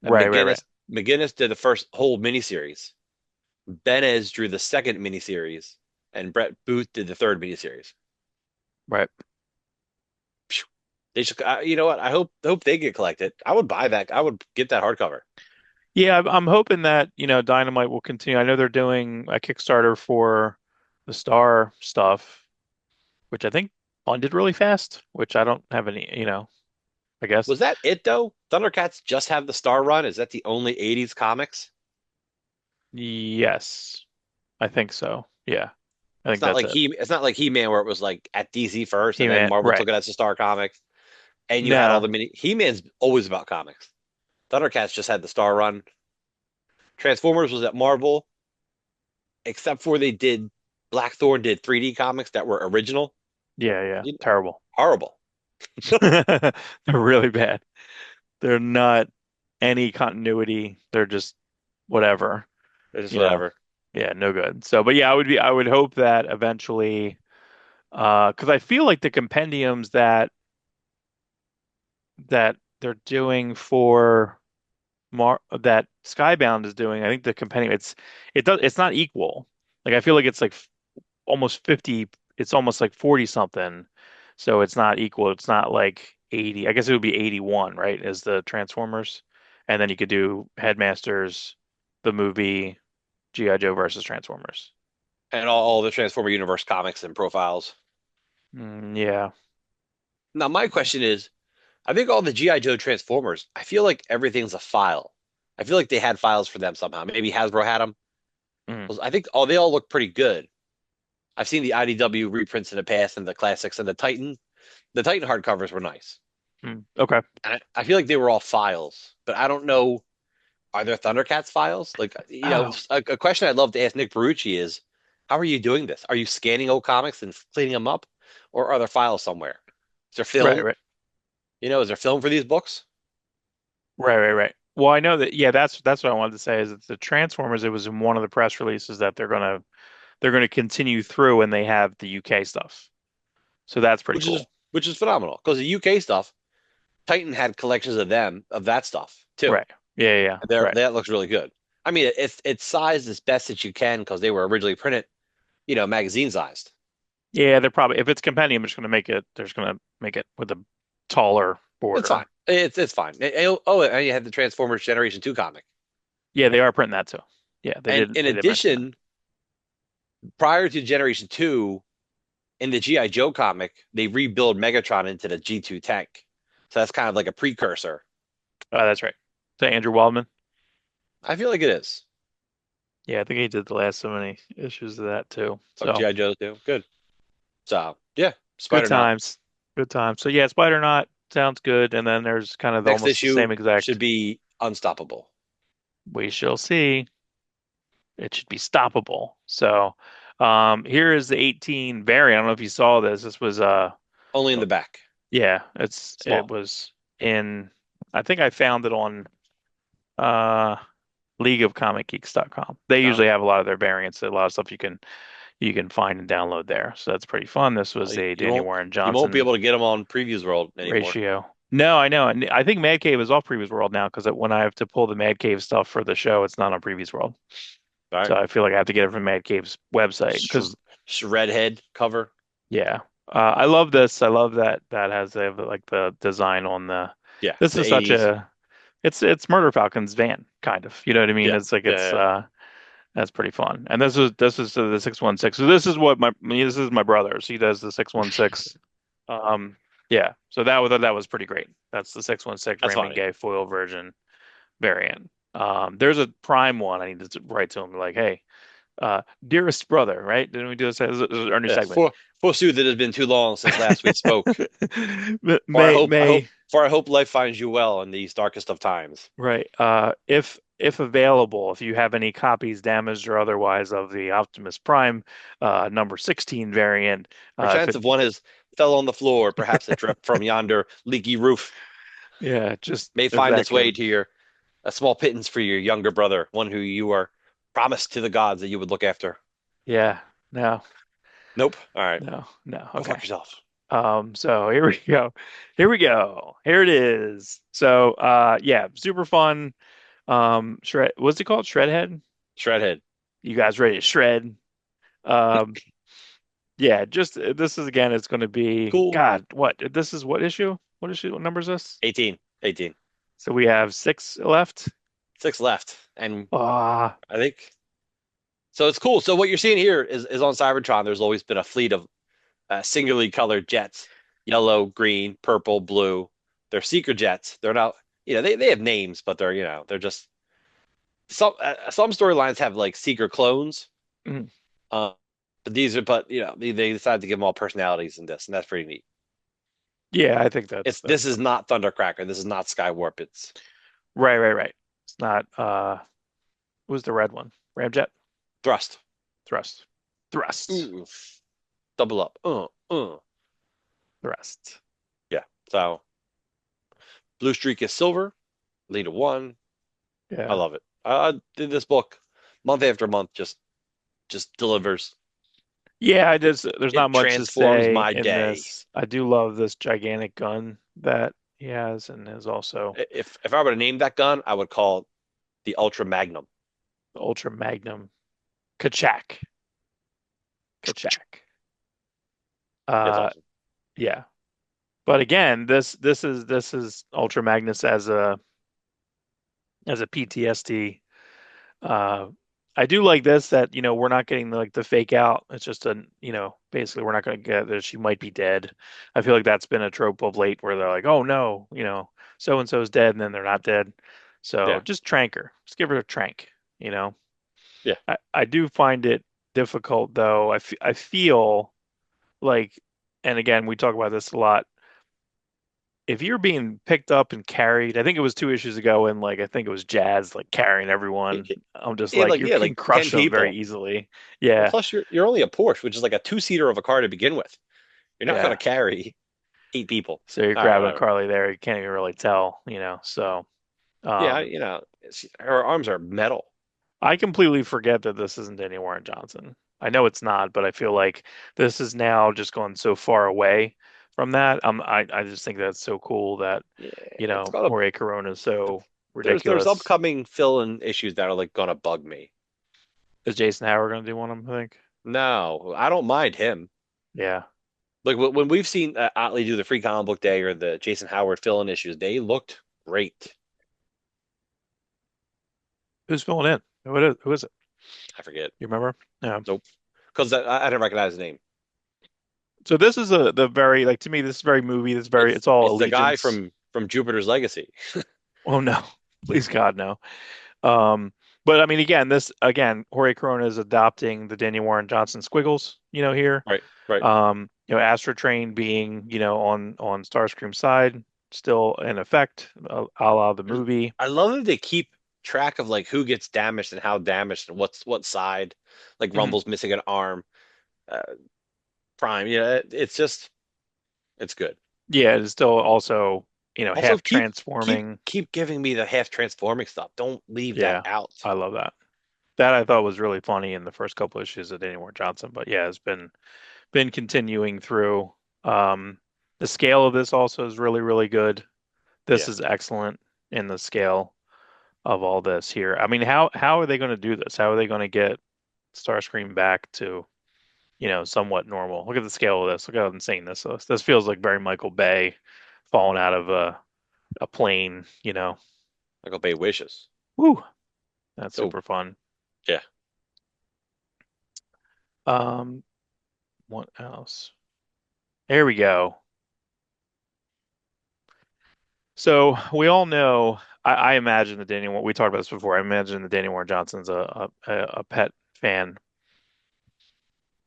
and
Right, right, right,
McGinnis did the first whole miniseries. Benez drew the second miniseries, and Brett Booth did the third miniseries.
right.
Phew. They should, you know what? I hope they get collected. I would buy that. I would get that hardcover.
Yeah, I'm hoping that, Dynamite will continue. I know they're doing a Kickstarter for the Star stuff, which I think funded really fast, which I don't have any, I guess.
Was that it though? Thundercats just have the Star Run. Is that the only '80s comics?
Yes, I think so. Yeah, I
It's
think
not
that's
like
it.
He-Man where it was like at DC first, and then
He-Man,
Marvel
right.
took it as a Star Comics, and you had all
No,
the mini. He-Man's always about comics. Thundercats just had the Star Run. Transformers was at Marvel, except for Blackthorn did 3D comics that were original.
yeah, yeah,
You know,
terrible.
horrible.
They're really bad. They're not any continuity. They're just whatever,
It's just
you know.
whatever.
Yeah, no good. So, but yeah, I would hope that eventually, because I feel like the compendiums that they're doing for that Skybound is doing, I think the compendium it's not equal. Like I feel like it's like almost 50, it's almost like 40 something. So it's not equal. It's not like 80. I guess it would be 81, right? As the Transformers. And then you could do Headmasters, the movie, G.I. Joe versus Transformers.
And all the Transformer Universe comics and profiles.
Yeah.
Now, my question is, I think all the G.I. Joe Transformers, I feel like everything's a file. I feel like they had files for them somehow. Maybe Hasbro had them.
Mm,
I think they all look pretty good. I've seen the IDW reprints in the past and the classics and the Titan. The Titan hardcovers were nice.
okay.
And I feel like they were all files, but I don't know. Are there Thundercats files? Like,
Oh,
a question I'd love to ask Nick Barucci is, how are you doing this? Are you scanning old comics and cleaning them up, or are there files somewhere? Is there
right,
film?
right.
Is there film for these books?
Right, right, right. Well, I know that, yeah, that's what I wanted to say is that the Transformers, it was in one of the press releases that they're gonna continue through and they have the UK stuff. So that's pretty
Which is
cool.
which is phenomenal because the UK stuff, Titan had collections of that stuff too.
Right. Yeah, yeah, yeah.
And
Right.
that looks really good. I mean, it's sized as best that you can because they were originally printed, magazine sized.
Yeah, they're probably if it's compendium, they're just gonna make it with a taller
It's fine.
border.
It's fine. Oh, and you had the Transformers Generation 2 comic.
Yeah, they are printing that too. Yeah,
And in
they did mention that.
addition, prior to Generation 2, in the G.I. Joe comic, they rebuild Megatron into the G2 tank. So that's kind of like a precursor.
Oh, that's right. So Andrew Wildman.
I feel like it is.
Yeah, I think he did the last so many issues of that too.
Of
So
G.I. Joe too. Good. So yeah,
good
Spider Not.
times. Good times. So yeah, Spider Not sounds good. And then there's kind of
Next
almost the
issue
same
should
exact.
be Unstoppable.
We shall see. It should be stoppable. So here is the 18 variant. I don't know if you saw this. This was
Only in the back.
yeah, it
Small.
was in I think I found it on uh leagueofcomicgeeks.com. They
Oh,
usually have a lot of their variants, a lot of stuff you can find and download there. So that's pretty fun. This was a
you
Danny
won't
Warren
you won't be
Johnson
able to get them on Previews World anymore.
ratio. No, I know. And I think Mad Cave is off Previous World now because when I have to pull the Mad Cave stuff for the show, it's not on Previous World.
All right.
So I feel like I have to get it from Mad Cave's website
Sh
because,
Shredhead cover.
yeah, I love this. I love that they have like the design on the.
Yeah,
This
the
is such
80s.
a. It's Murder Falcon's van, kind of. You know what I mean?
Yeah,
It's like
yeah,
it's
yeah.
that's pretty fun. And this is the 616. So this is what this is my brother's. He does the 616. Um, yeah. So that was pretty great. That's the 616
That's
Raymond
funny.
Gay foil version variant. There's a Prime one. I need to write to him like, hey, dearest brother, right? Didn't we do this is our new
Yeah,
segment?
forsooth, it has been too long since last we spoke.
May may
For I hope life finds you well in these darkest of times.
Right. If available, if you have any copies damaged or otherwise of the Optimus Prime number 16 variant, if
Perchance
it
if one has fell on the floor, perhaps it dripped from yonder leaky roof,
yeah, just
may
if
find
that
its way
can
to your a small pittance for your younger brother, one who you are promised to the gods that you would look after.
yeah, no,
Nope. All right.
no.
Go fuck
Okay.
yourself.
So here we go. Here we go. Here it is. So yeah, super fun. Shred what's it called? Shredhead?
Shredhead.
You guys ready to shred? Um Yeah, just this is again, it's going to be
Cool.
God. What this is? What issue? What issue? What number is this?
18. 18.
So we have six left.
Six left. And
Ah,
I think so it's cool. So what you're seeing here is on Cybertron, there's always been a fleet of singularly colored jets, yellow, green, purple, blue. They're seeker jets. They're not, they have names, but they're just some storylines have like seeker clones.
mm,
Uh, but they decided to give them all personalities in this, and that's pretty neat.
yeah, I think
It's
that's
this is not Thundercracker. This is not Skywarp. It's
right. It's not. Who's the red one? Ramjet,
Thrust.
thrust, thrust,
Ooh, double up.
thrust.
Yeah. So Blue Streak is silver, lead of one. I
Yeah,
love it. I did this book month after month, just delivers.
yeah. I just there's not
It
much to
transforms
say
my
in
day.
this. I do love this gigantic gun that he has, and is also
If I were to name that gun, I would call it the Ultra Magnum.
the Ultra Magnum Kachak. Kachak.
It's
Uh,
awesome.
yeah. But again, this is Ultra Magnus as a PTSD. Uh, I do like this that we're not getting like the fake out. It's just basically we're not going to get that she might be dead. I feel like that's been a trope of late where they're like, oh no, so and so's dead and then they're not dead. So
Yeah,
just trank her. Just give her a trank. You know.
yeah.
I do find it difficult though. I feel like, and again, we talk about this a lot if you're being picked up and carried, I think it was 2 issues ago, and like I think it was Jazz like carrying everyone. I'm just like you can
Like
crush
10
them very
people.
easily.
Well,
Yeah,
plus you're only a Porsche, which is like a two-seater of a car to begin with. You're not going to
yeah.
carry 8 people.
So you're
All right,
grabbing
whatever.
Carly there, you can't even really tell. So
Yeah,
um,
her arms are metal.
I completely forget that this isn't Danny Warren Johnson. I know it's not, but I feel like this is now just gone so far away from that. I just think that's so cool that
Yeah, it's gonna.
Jorge Corona is so
There's
ridiculous.
upcoming fill-in issues that are like gonna bug me.
Is Jason Howard going to do one of them? I think.
No, I don't mind him.
Yeah.
Like when we've seen Otley do the Free Comic Book Day or the Jason Howard fill-in issues, they looked great.
Who's filling in? Who is it?
I forget.
You remember? Yeah.
Nope, because I didn't recognize his name.
So this is the very like to me this is very movie. This is very
It's
it's all
it's the guy
allegiance.
from Jupiter's Legacy.
Oh no, please God no. But I mean again Jorge Corona is adopting the Daniel Warren Johnson squiggles. Here.
Right, right.
Astro Train being on Starscream's side still in effect, a la the movie.
I love that they keep track of like who gets damaged and how damaged and what side. Like
Mhm.
Rumble's missing an arm. Uh, Prime, it's just it's good.
Yeah, it is still also
Also,
half
keep
transforming.
keep giving me the half transforming stuff. Don't leave that
Yeah,
out.
I love that. That I thought was really funny in the first couple issues of Danny Moore Johnson, but yeah, it's been continuing through. Um, the scale of this also is really, really good. This
Yeah,
is excellent in the scale of all this here. I mean, how are they going to do this? How are they going to get Starscream back to, somewhat normal? Look at the scale of this. Look how insane this is. This feels like very Michael Bay falling out of a plane,
like obey wishes.
Woo, that's
So
super fun.
yeah,
Um, what else? There we go. So we all know, I imagine that Danny, we talked about this before. I imagine that Danny Warren Johnson's a pet fan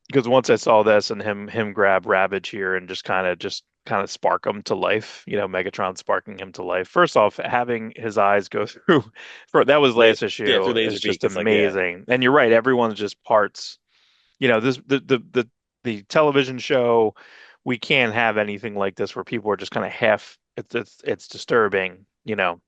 because once I saw this and him grab Ravage here and just kind of spark him to life, Megatron sparking him to life. First off, having his eyes go through for that was
La
last
yeah,
issue
through
is
Laserbeak.
just
It's like yeah,
amazing. And you're right, everyone's just parts. This the television show, we can't have anything like this where people are just kind of half. It's disturbing.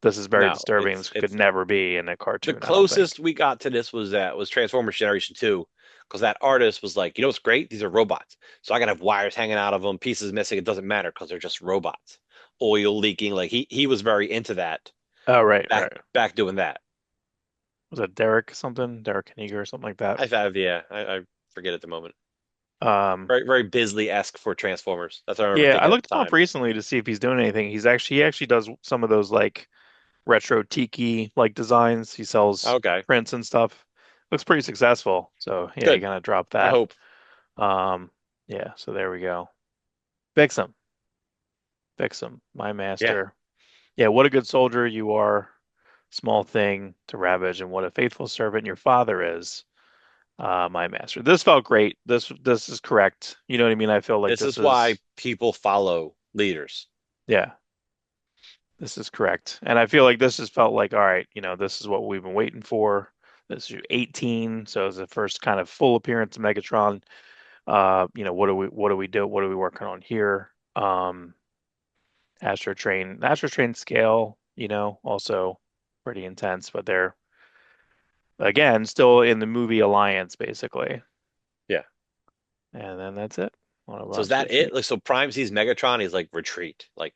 This is very
no,
disturbing.
it's
This could
it's
never be in a
the
cartoon, I don't think.
closest we got to this was Transformers Generation 2, because that artist was like, you know what's great? These are robots. So I can have wires hanging out of them, pieces missing. It doesn't matter because they're just robots. Oil leaking. Like he was very into that.
Oh, right,
Back
right.
back doing that.
Was that Derek something? Derek Kaniger or something like that?
I have yeah, I forget at the moment.
Um,
Very very Bisley-esque for Transformers. That's what I remember
yeah, I
thinking at
looked
the
him up
time.
recently to see if he's doing anything. He actually does some of those like retro tiki like designs. He sells
Okay,
prints and stuff. Looks pretty successful. So yeah, he
good.
kind of dropped
I
that.
hope.
Um, yeah, so there we go. Fix him. Fix him, my
Yeah.
master. Yeah, what a good soldier you are, small thing to ravage, and what a faithful servant your father is, my master. This felt great. This is correct. You know what I mean? I feel like
This
this
is why
is,
people follow leaders.
yeah, this is correct. And I feel like this just felt like, all right, this is what we've been waiting for. This is 18, so it's the first kind of full appearance of Megatron. What do we do? What are we working on here? Astro Train scale, also pretty intense, but they're again still in the movie Alliance basically.
Yeah.
And then that's it. On a
So is
run to
that it?
defeat.
Like so Prime sees Megatron, he's like retreat. Like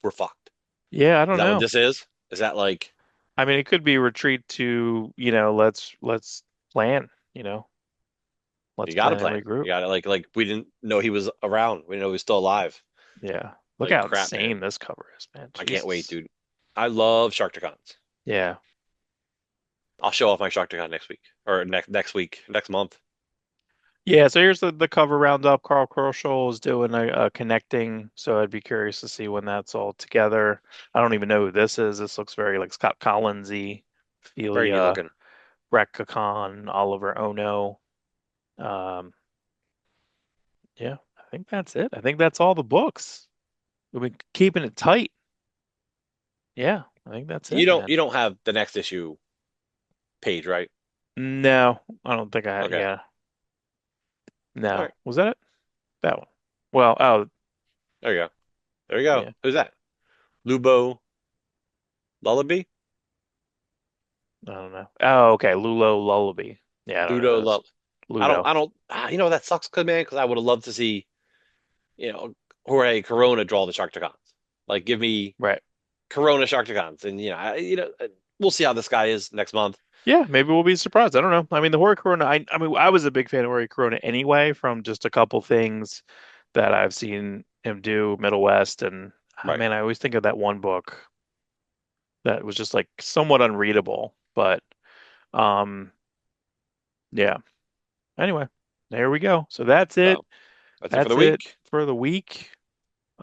we're fucked.
Yeah, I
Is
don't
that what
know.
this is? Is that like
I mean, it could be retreat to, let's plan, let's
you got to
plan and
plan?
regroup.
You got to like we didn't know he was around. We didn't know he was still alive.
Yeah. Look
Like
how
crap, man.
insane this cover is, man.
I can't wait,
Jesus.
dude. I love Sharkticons.
Yeah.
I'll show off my Sharkticon next week or next week, next month.
Yeah, so here's the cover roundup. Carl Kroschel is doing a connecting, so I'd be curious to see when that's all together. I don't even know who this is. This looks very like Scott Collinsy,
Very neat
Ophelia,
looking.
Brett Khan, Oliver Ono. Um, yeah, I think that's it. I think that's all the books. We've been keeping it tight. Yeah, I think that's
You
it,
don't
man.
you don't have the next issue page, right?
No, I don't think I had.
Okay.
Yeah,
All
no.
right.
Was that it? That one. Well, oh,
There you go. There you go.
yeah.
Who's that? Lubo Lullaby?
I don't know. Oh, okay. Lulo Lullaby. Yeah, I don't know
Ludo
who this.
Lull.
Ludo.
I don't. You know that sucks, good man, because I would have loved to see Jorge Corona draw the Sharkticons. Like, give me
Right.
Corona Sharkticons, and we'll see how this guy is next month.
Yeah, maybe we'll be surprised. I don't know. I mean, the Hori Corona, I mean, I was a big fan of Hori Corona anyway, from just a couple things that I've seen him do, Middle West, and
Right.
man, I always think of that one book that was just like somewhat unreadable, but um, yeah. Anyway, there we go. So that's it.
Well, that's it for the
That's it
week.
for the week.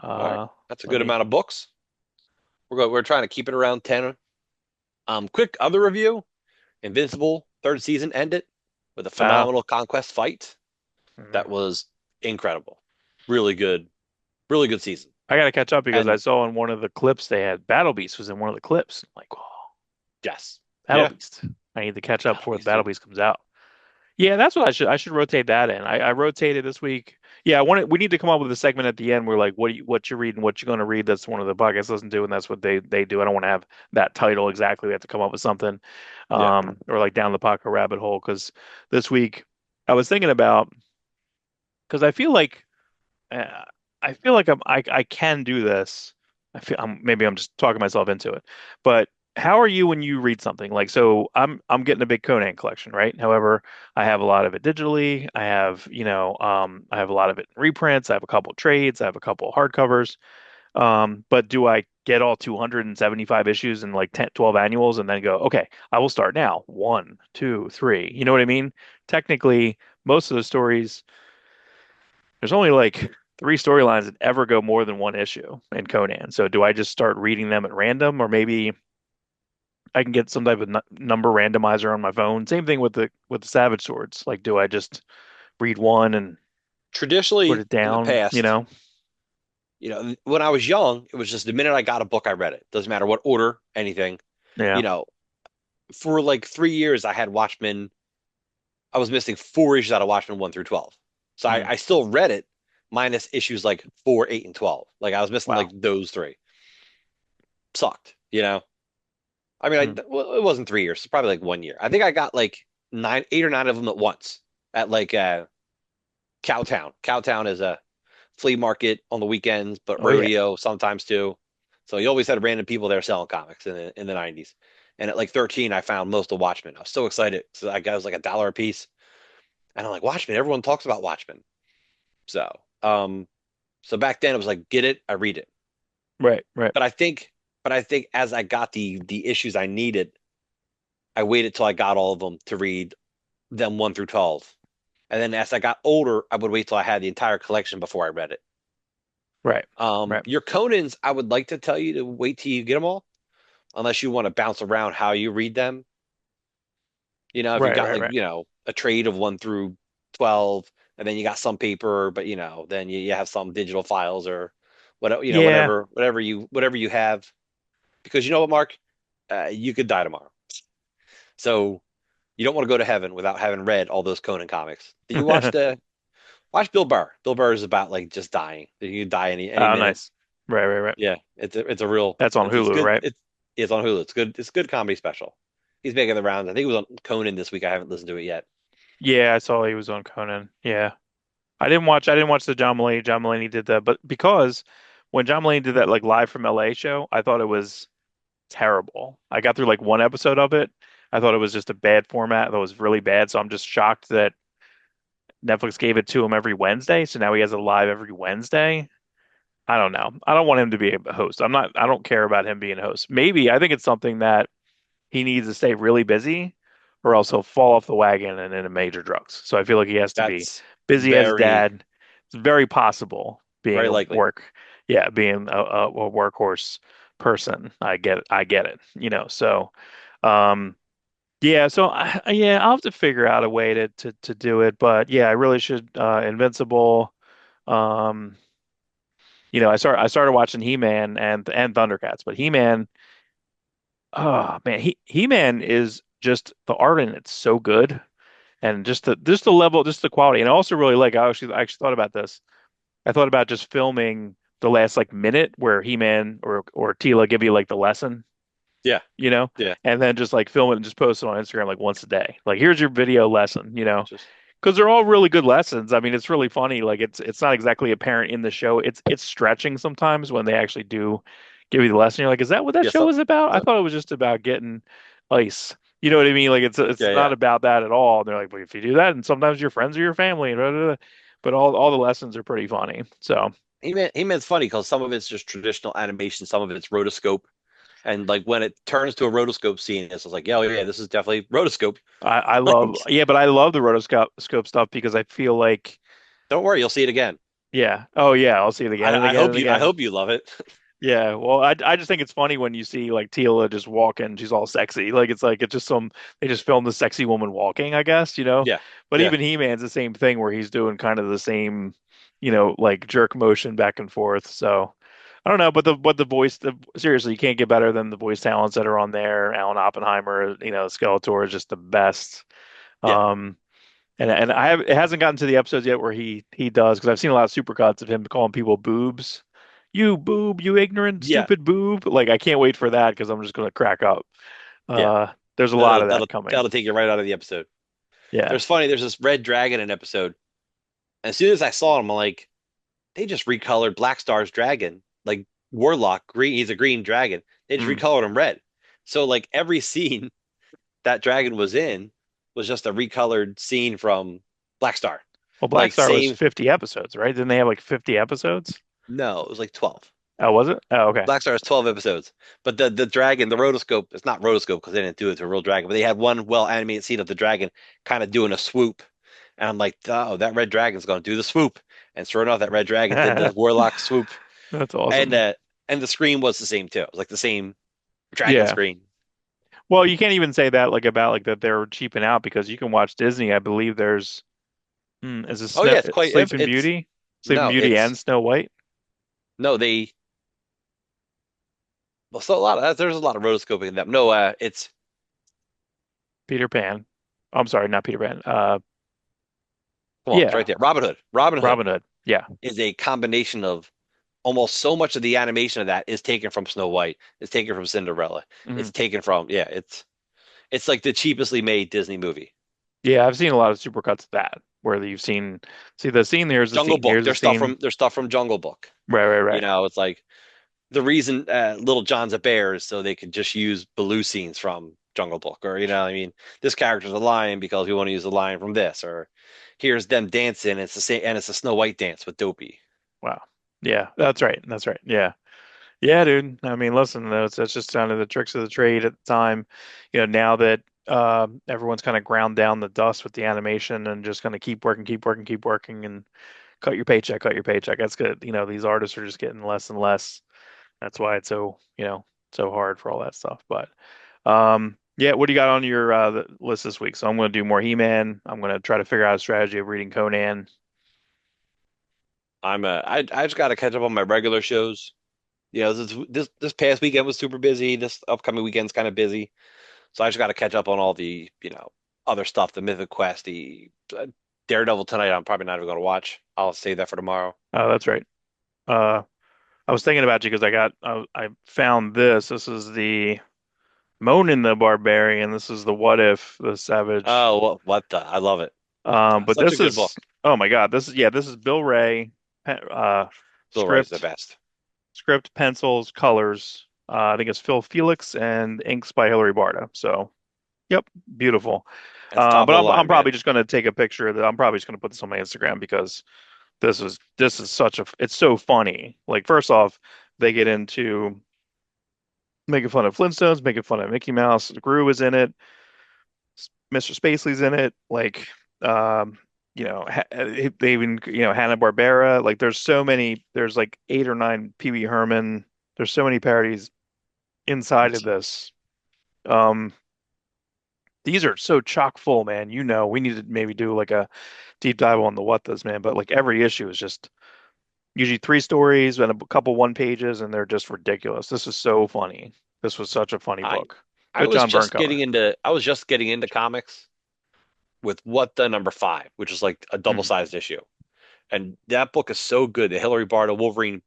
All right.
Uh,
That's a
let
good
me.
amount of books. We're trying to keep it around 10. Quick other review. Invincible third season ended with a
Oh,
phenomenal conquest fight
mhm.
that was incredible. Really good, really good season.
I gotta catch up because I
And
saw in one of the clips they had Battle Beast was in one of the clips. I'm like, oh,
yes,
Battle
yeah,
Beast. I need to catch up
Battle
before the
Beast,
Battle
dude.
Beast comes out. Yeah, that's what I should rotate that in. I rotated this week. Yeah, I want we need to come up with a segment at the end where like what you read and what you're going to read. That's one of the podcasts doesn't do, and that's what they do. I don't want to have that title exactly. We have to come up with something,
Yeah.
or like down the pocket rabbit hole. Because this week I was thinking about because uh, I feel like I can do this. Maybe I'm just talking myself into it. But how are you when you read something? Like so I'm getting a big Conan collection, right? However, I have a lot of it digitally. I have, I have a lot of it in reprints. I have a couple trades. I have a couple hardcovers. But do I get all 275 issues and like 10, 12 annuals and then go, okay, I will start now. One, two, three. You know what I mean? Technically, most of the stories there's only like three storylines that ever go more than one issue in Conan. So do I just start reading them at random, or maybe I can get some type of number randomizer on my phone? Same thing with the Savage Swords. Like, do I just read one and put
Traditionally,
it
in the
down?
past, when I was young, it was just the minute I got a book, I read it. Doesn't matter what order, anything.
Yeah.
You know, for like 3 years, I had Watchmen. I was missing 4 issues out of Watchmen 1 through 12. So I,
Hmm.
I still read it, minus issues like 4, 8, and 12. Like I was missing like
Wow.
those three. Sucked, you know? I mean,
Hmm.
well, it wasn't 3 years. It's probably like 1 year. I think I got like 8 or 9 of them at once at like Cowtown. Cowtown is a flea market on the weekends, but
Oh yeah.
rodeo sometimes too. So you always had random people there selling comics in the 90s. And at like 13, I found most of Watchmen. I was so excited. So I got it was like $1 a piece. And I'm like, Watchmen, everyone talks about Watchmen. So, so back then it was like, get it, I read it.
Right. Right.
But I think, but I think as I got the issues I needed, I waited till I got all of them to read them 1 through 12. And then as I got older, I would wait till I had the entire collection before I read it.
Right. Right.
Your Conans, I would like to tell you to wait till you get them all, unless you want to bounce around how you read them. If you
Right.
got
Right.
like,
Right.
a trade of 1 through 12, and then you got some paper, but then you have some digital files or whatever,
Yeah.
whatever you have. Because you know what, Mark? You could die tomorrow. So you don't want to go to heaven without having read all those Conan comics. Did you watch Bill Burr? Bill Burr is about like just dying. You could die any
Oh,
minute.
nice. Right. Right. Right.
Yeah, it's a real
That's on
it's
Hulu,
good.
right?
It's on Hulu. It's a good comedy special. He's making the rounds. I think it was on Conan this week. I haven't listened to it yet.
Yeah, I saw he was on Conan. Yeah. I didn't watch the John Mulaney. John Mulaney did that, but because when John Mulaney did that like live from LA show, I thought it was terrible. I got through like one episode of it. I thought it was just a bad format. That was really bad. So I'm just shocked that Netflix gave it to him every Wednesday. So now he has it live every Wednesday. I don't know. I don't want him to be a host. I don't care about him being a host. Maybe I think it's something that he needs to stay really busy or else he'll fall off the wagon and into major drugs. So I feel like he has to be
That's
busy as
very,
dad. It's very possible being
very
a
likely.
being a workhorse person. I get it, so, um, yeah, so yeah, I'll have to figure out a way to do it. But yeah, I really should, Invincible. Um, I started watching He-Man and Thundercats, but He-Man, oh man, He-Man is just the art in it's so good, and just the level, just the quality, and I also really like. I actually thought about this. I thought about just filming the last like minute where He-Man or Tila give you like the lesson,
Yeah,
you know,
yeah.
and then just like film it and just post it on Instagram like once a day. Like here's your video lesson,
Just
because they're all really good lessons. I mean, it's really funny. Like it's not exactly apparent in the show. It's stretching sometimes when they actually do give you the lesson. You're like, is that what that
yeah.
show was about? I
So
thought it was just about getting ice. You know what I mean? Like it's
yeah,
not
yeah.
about that at all. And they're like, well, if you do that, and sometimes your friends are your family, and blah, blah, blah. But all the lessons are pretty funny. So
He Man's funny because some of it's just traditional animation, some of it's rotoscope, and like when it turns to a rotoscope scene, it's like, yeah, oh, yeah, this is definitely rotoscope.
I love,
Like,
yeah, but I love the rotoscope stuff because I feel like,
don't worry, you'll see it again.
yeah, oh yeah, I'll see it again and
I
again
hope
and
I
again.
hope you love it.
Yeah, well, I just think it's funny when you see like Tila just walking, she's all sexy. Like it's just they just filmed the sexy woman walking, I guess,
Yeah,
But
yeah,
even He-Man's the same thing where he's doing kind of the same, like jerk motion back and forth. So I don't know, but the voice, seriously, you can't get better than the voice talents that are on there. Alan Oppenheimer, Skeletor is just the best.
yeah.
Um, And I have it hasn't gotten to the episodes yet where he does because I've seen a lot of supercuts of him calling people boobs. You boob, you ignorant,
Yeah,
stupid boob. Like I can't wait for that because I'm just gonna crack up.
yeah.
There's a lot
That'll
of that
that'll
coming.
that'll take you right out of the episode.
Yeah.
There's this red dragon in episode. And as soon as I saw him, I'm like, they just recolored Black Star's dragon. Like Warlock, green, he's a green dragon. They just
Mm.
recolored him red. So like every scene that dragon was in was just a recolored scene from Black Star.
Well, Black
Like
Star was
same,
50 episodes, right? Didn't they have like 50 episodes?
no, it was like 12.
Oh, was it? Oh, okay.
Black Star has 12 episodes. But the dragon, the rotoscope, it's not rotoscope because they didn't do it to a real dragon, but they had one well animated scene of the dragon kind of doing a swoop. And I'm like, oh, that red dragon's going to do the swoop. And sure enough, that red dragon did the warlock swoop.
That's
And
awesome.
uh, and the screen was the same too. It was like the same dragon
Yeah.
screen.
Well, you can't even say that like about like that they're cheaping out because you can watch Disney. I believe there's is it
Oh yeah, it's quite
Sleeping
it's
Beauty? Sleeping
no,
Beauty
it's
and Snow White?
no, they well, so a lot of there's a lot of rotoscoping in them. No, it's
Peter Pan. I'm sorry, not Peter Pan.
come on, it's
Yeah,
right there. Robin Hood. Robin Hood
Robin Hood. Yeah.
is a combination of almost so much of the animation of that is taken from Snow White. It's taken from Cinderella.
Hmm.
It's taken from yeah, it's like the cheapestly made Disney movie.
Yeah, I've seen a lot of supercuts of that where you've seen see the scene, here's the
Jungle
scene,
Book.
here's the scene.
There's stuff from Jungle Book.
Right, right,
You
right.
know, it's like the reason Little John's a bear is so they could just use Baloo scenes from Jungle Book, or you know, I mean, this character's a lion because we want to use a lion from this, or here's them dancing. It's the same, and it's a Snow White dance with Dopey.
Wow. Yeah, that's right. That's right. Yeah. Yeah, dude. I mean, listen, that's just kind of the tricks of the trade at the time. Now that everyone's kind of ground down the dust with the animation and just going to keep working, keep working, keep working, and cut your paycheck, cut your paycheck. That's good. These artists are just getting less and less. That's why it's so hard for all that stuff. But yeah, what do you got on your list this week? So I'm going to do more He-Man. I'm going to try to figure out a strategy of reading Conan.
I just got to catch up on my regular shows. You know, this past weekend was super busy. This upcoming weekend's kind of busy, so I just got to catch up on all the other stuff, the Mythic Quest, the Daredevil tonight. I'm probably not even going to watch. I'll save that for tomorrow.
Oh, that's right. Uh, I was thinking about you because I found this. This is the Monin the Barbarian. This is the What If the Savage.
Oh, what the? I love it.
But
Such a
this
good
is
book.
oh my God. This is Bill Ray,
Bill Wright's the
script,
best.
pencils, colors. I think it's Phil Felix and inks by Hilary Barta. So yep, beautiful.
That's top
But
of the
I'm
line,
probably
man.
just going to take a picture of that. I'm probably just going to put this on my Instagram because this is it's so funny. Like first off, they get into making fun of Flintstones, making fun of Mickey Mouse. Gru is in it. Mr. Spacely's in it. Like, um, they even, Hanna-Barbera. Like, there's so many. There's like 8 or 9 Pee Wee Herman. There's so many parodies inside of this. Um, these are so chock full, man. We need to maybe do like a deep dive on the what does, man. But like every issue is just usually 3 stories and a couple one pages, and they're just ridiculous. This is so funny. This was such a funny
I
book. Good John Byrne cover.
I was just getting into comics with What the Number Five, which is like a
Mhm.
double-sized issue. And that book is so good. The Hillary Barta Wolverine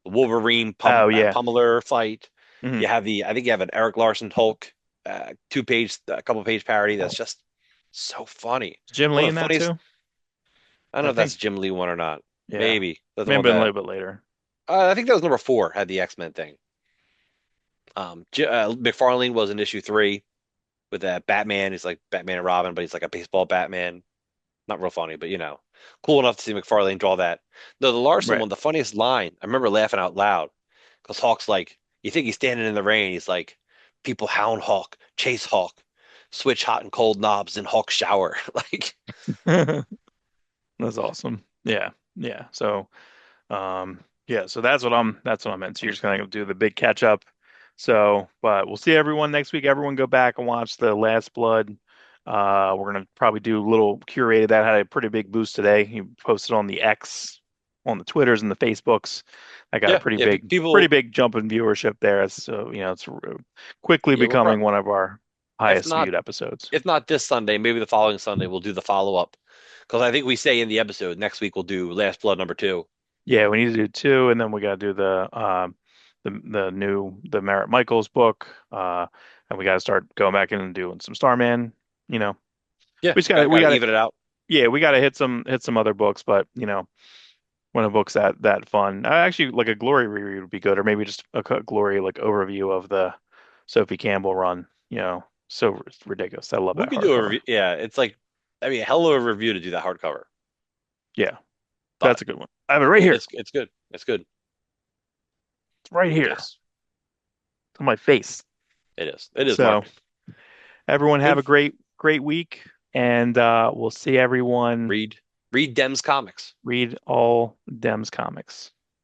Oh yeah.
pummeler fight.
Hmm.
You have I think you have an Eric Larson Hulk, a couple page parody that's just so funny.
Jim
One
Lee
of
in
the
that
funniest.
too.
I don't know
I
if that's
think.
Jim Lee one or not.
Yeah.
Maybe that's the
May have
one
been a
that
little bit later.
I think that was number four. Had the X-Men thing. McFarlane was in issue three with that Batman. He's like Batman and Robin, but he's like a baseball Batman. Not real funny, but cool enough to see McFarlane draw that. No, the Larson
Right.
one, the funniest line, I remember laughing out loud because Hawk's like, you think he's standing in the rain. He's like, people hound Hawk, chase Hawk, switch hot and cold knobs in Hawk shower. Like,
That's awesome. Yeah. Yeah. So that's what I'm into. You're just gonna do the big catch up. So, but we'll see everyone next week. Everyone go back and watch The Last Blood. We're gonna probably do a little curated that had a pretty big boost today. You posted on the X, on the Twitters and the Facebooks. I got a
yeah, yeah,
pretty
people,
big jump in viewership there. So, it's quickly
yeah,
becoming one of our
If
highest
not,
viewed episodes.
if not this Sunday, maybe the following Sunday we'll do the follow up. Because I think we say in the episode next week we'll do Last Blood number two.
Yeah, we need to do two, and then we got to do the Merritt Michaels book, and we got to start going back in and doing some Starman. You know,
Yeah,
we just got
got
we
got to
got to
even it out.
yeah, we got to hit some other books, but when a book's that fun, actually like a Glory reread would be good, or maybe just a Glory like overview of the Sophie Campbell run. So ridiculous. I love
We
that
could do a
hardcover.
review. Yeah, it's like, I mean, a hell of a review to do that hardcover,
Yeah,
but
that's a good one. I have it right here.
it's good. It's good.
It's right here.
Yes,
It's on my face.
it is. It is
So
marked.
everyone have
Good.
a great week, and we'll see everyone
Read Dem's comics.
read all Dems comics.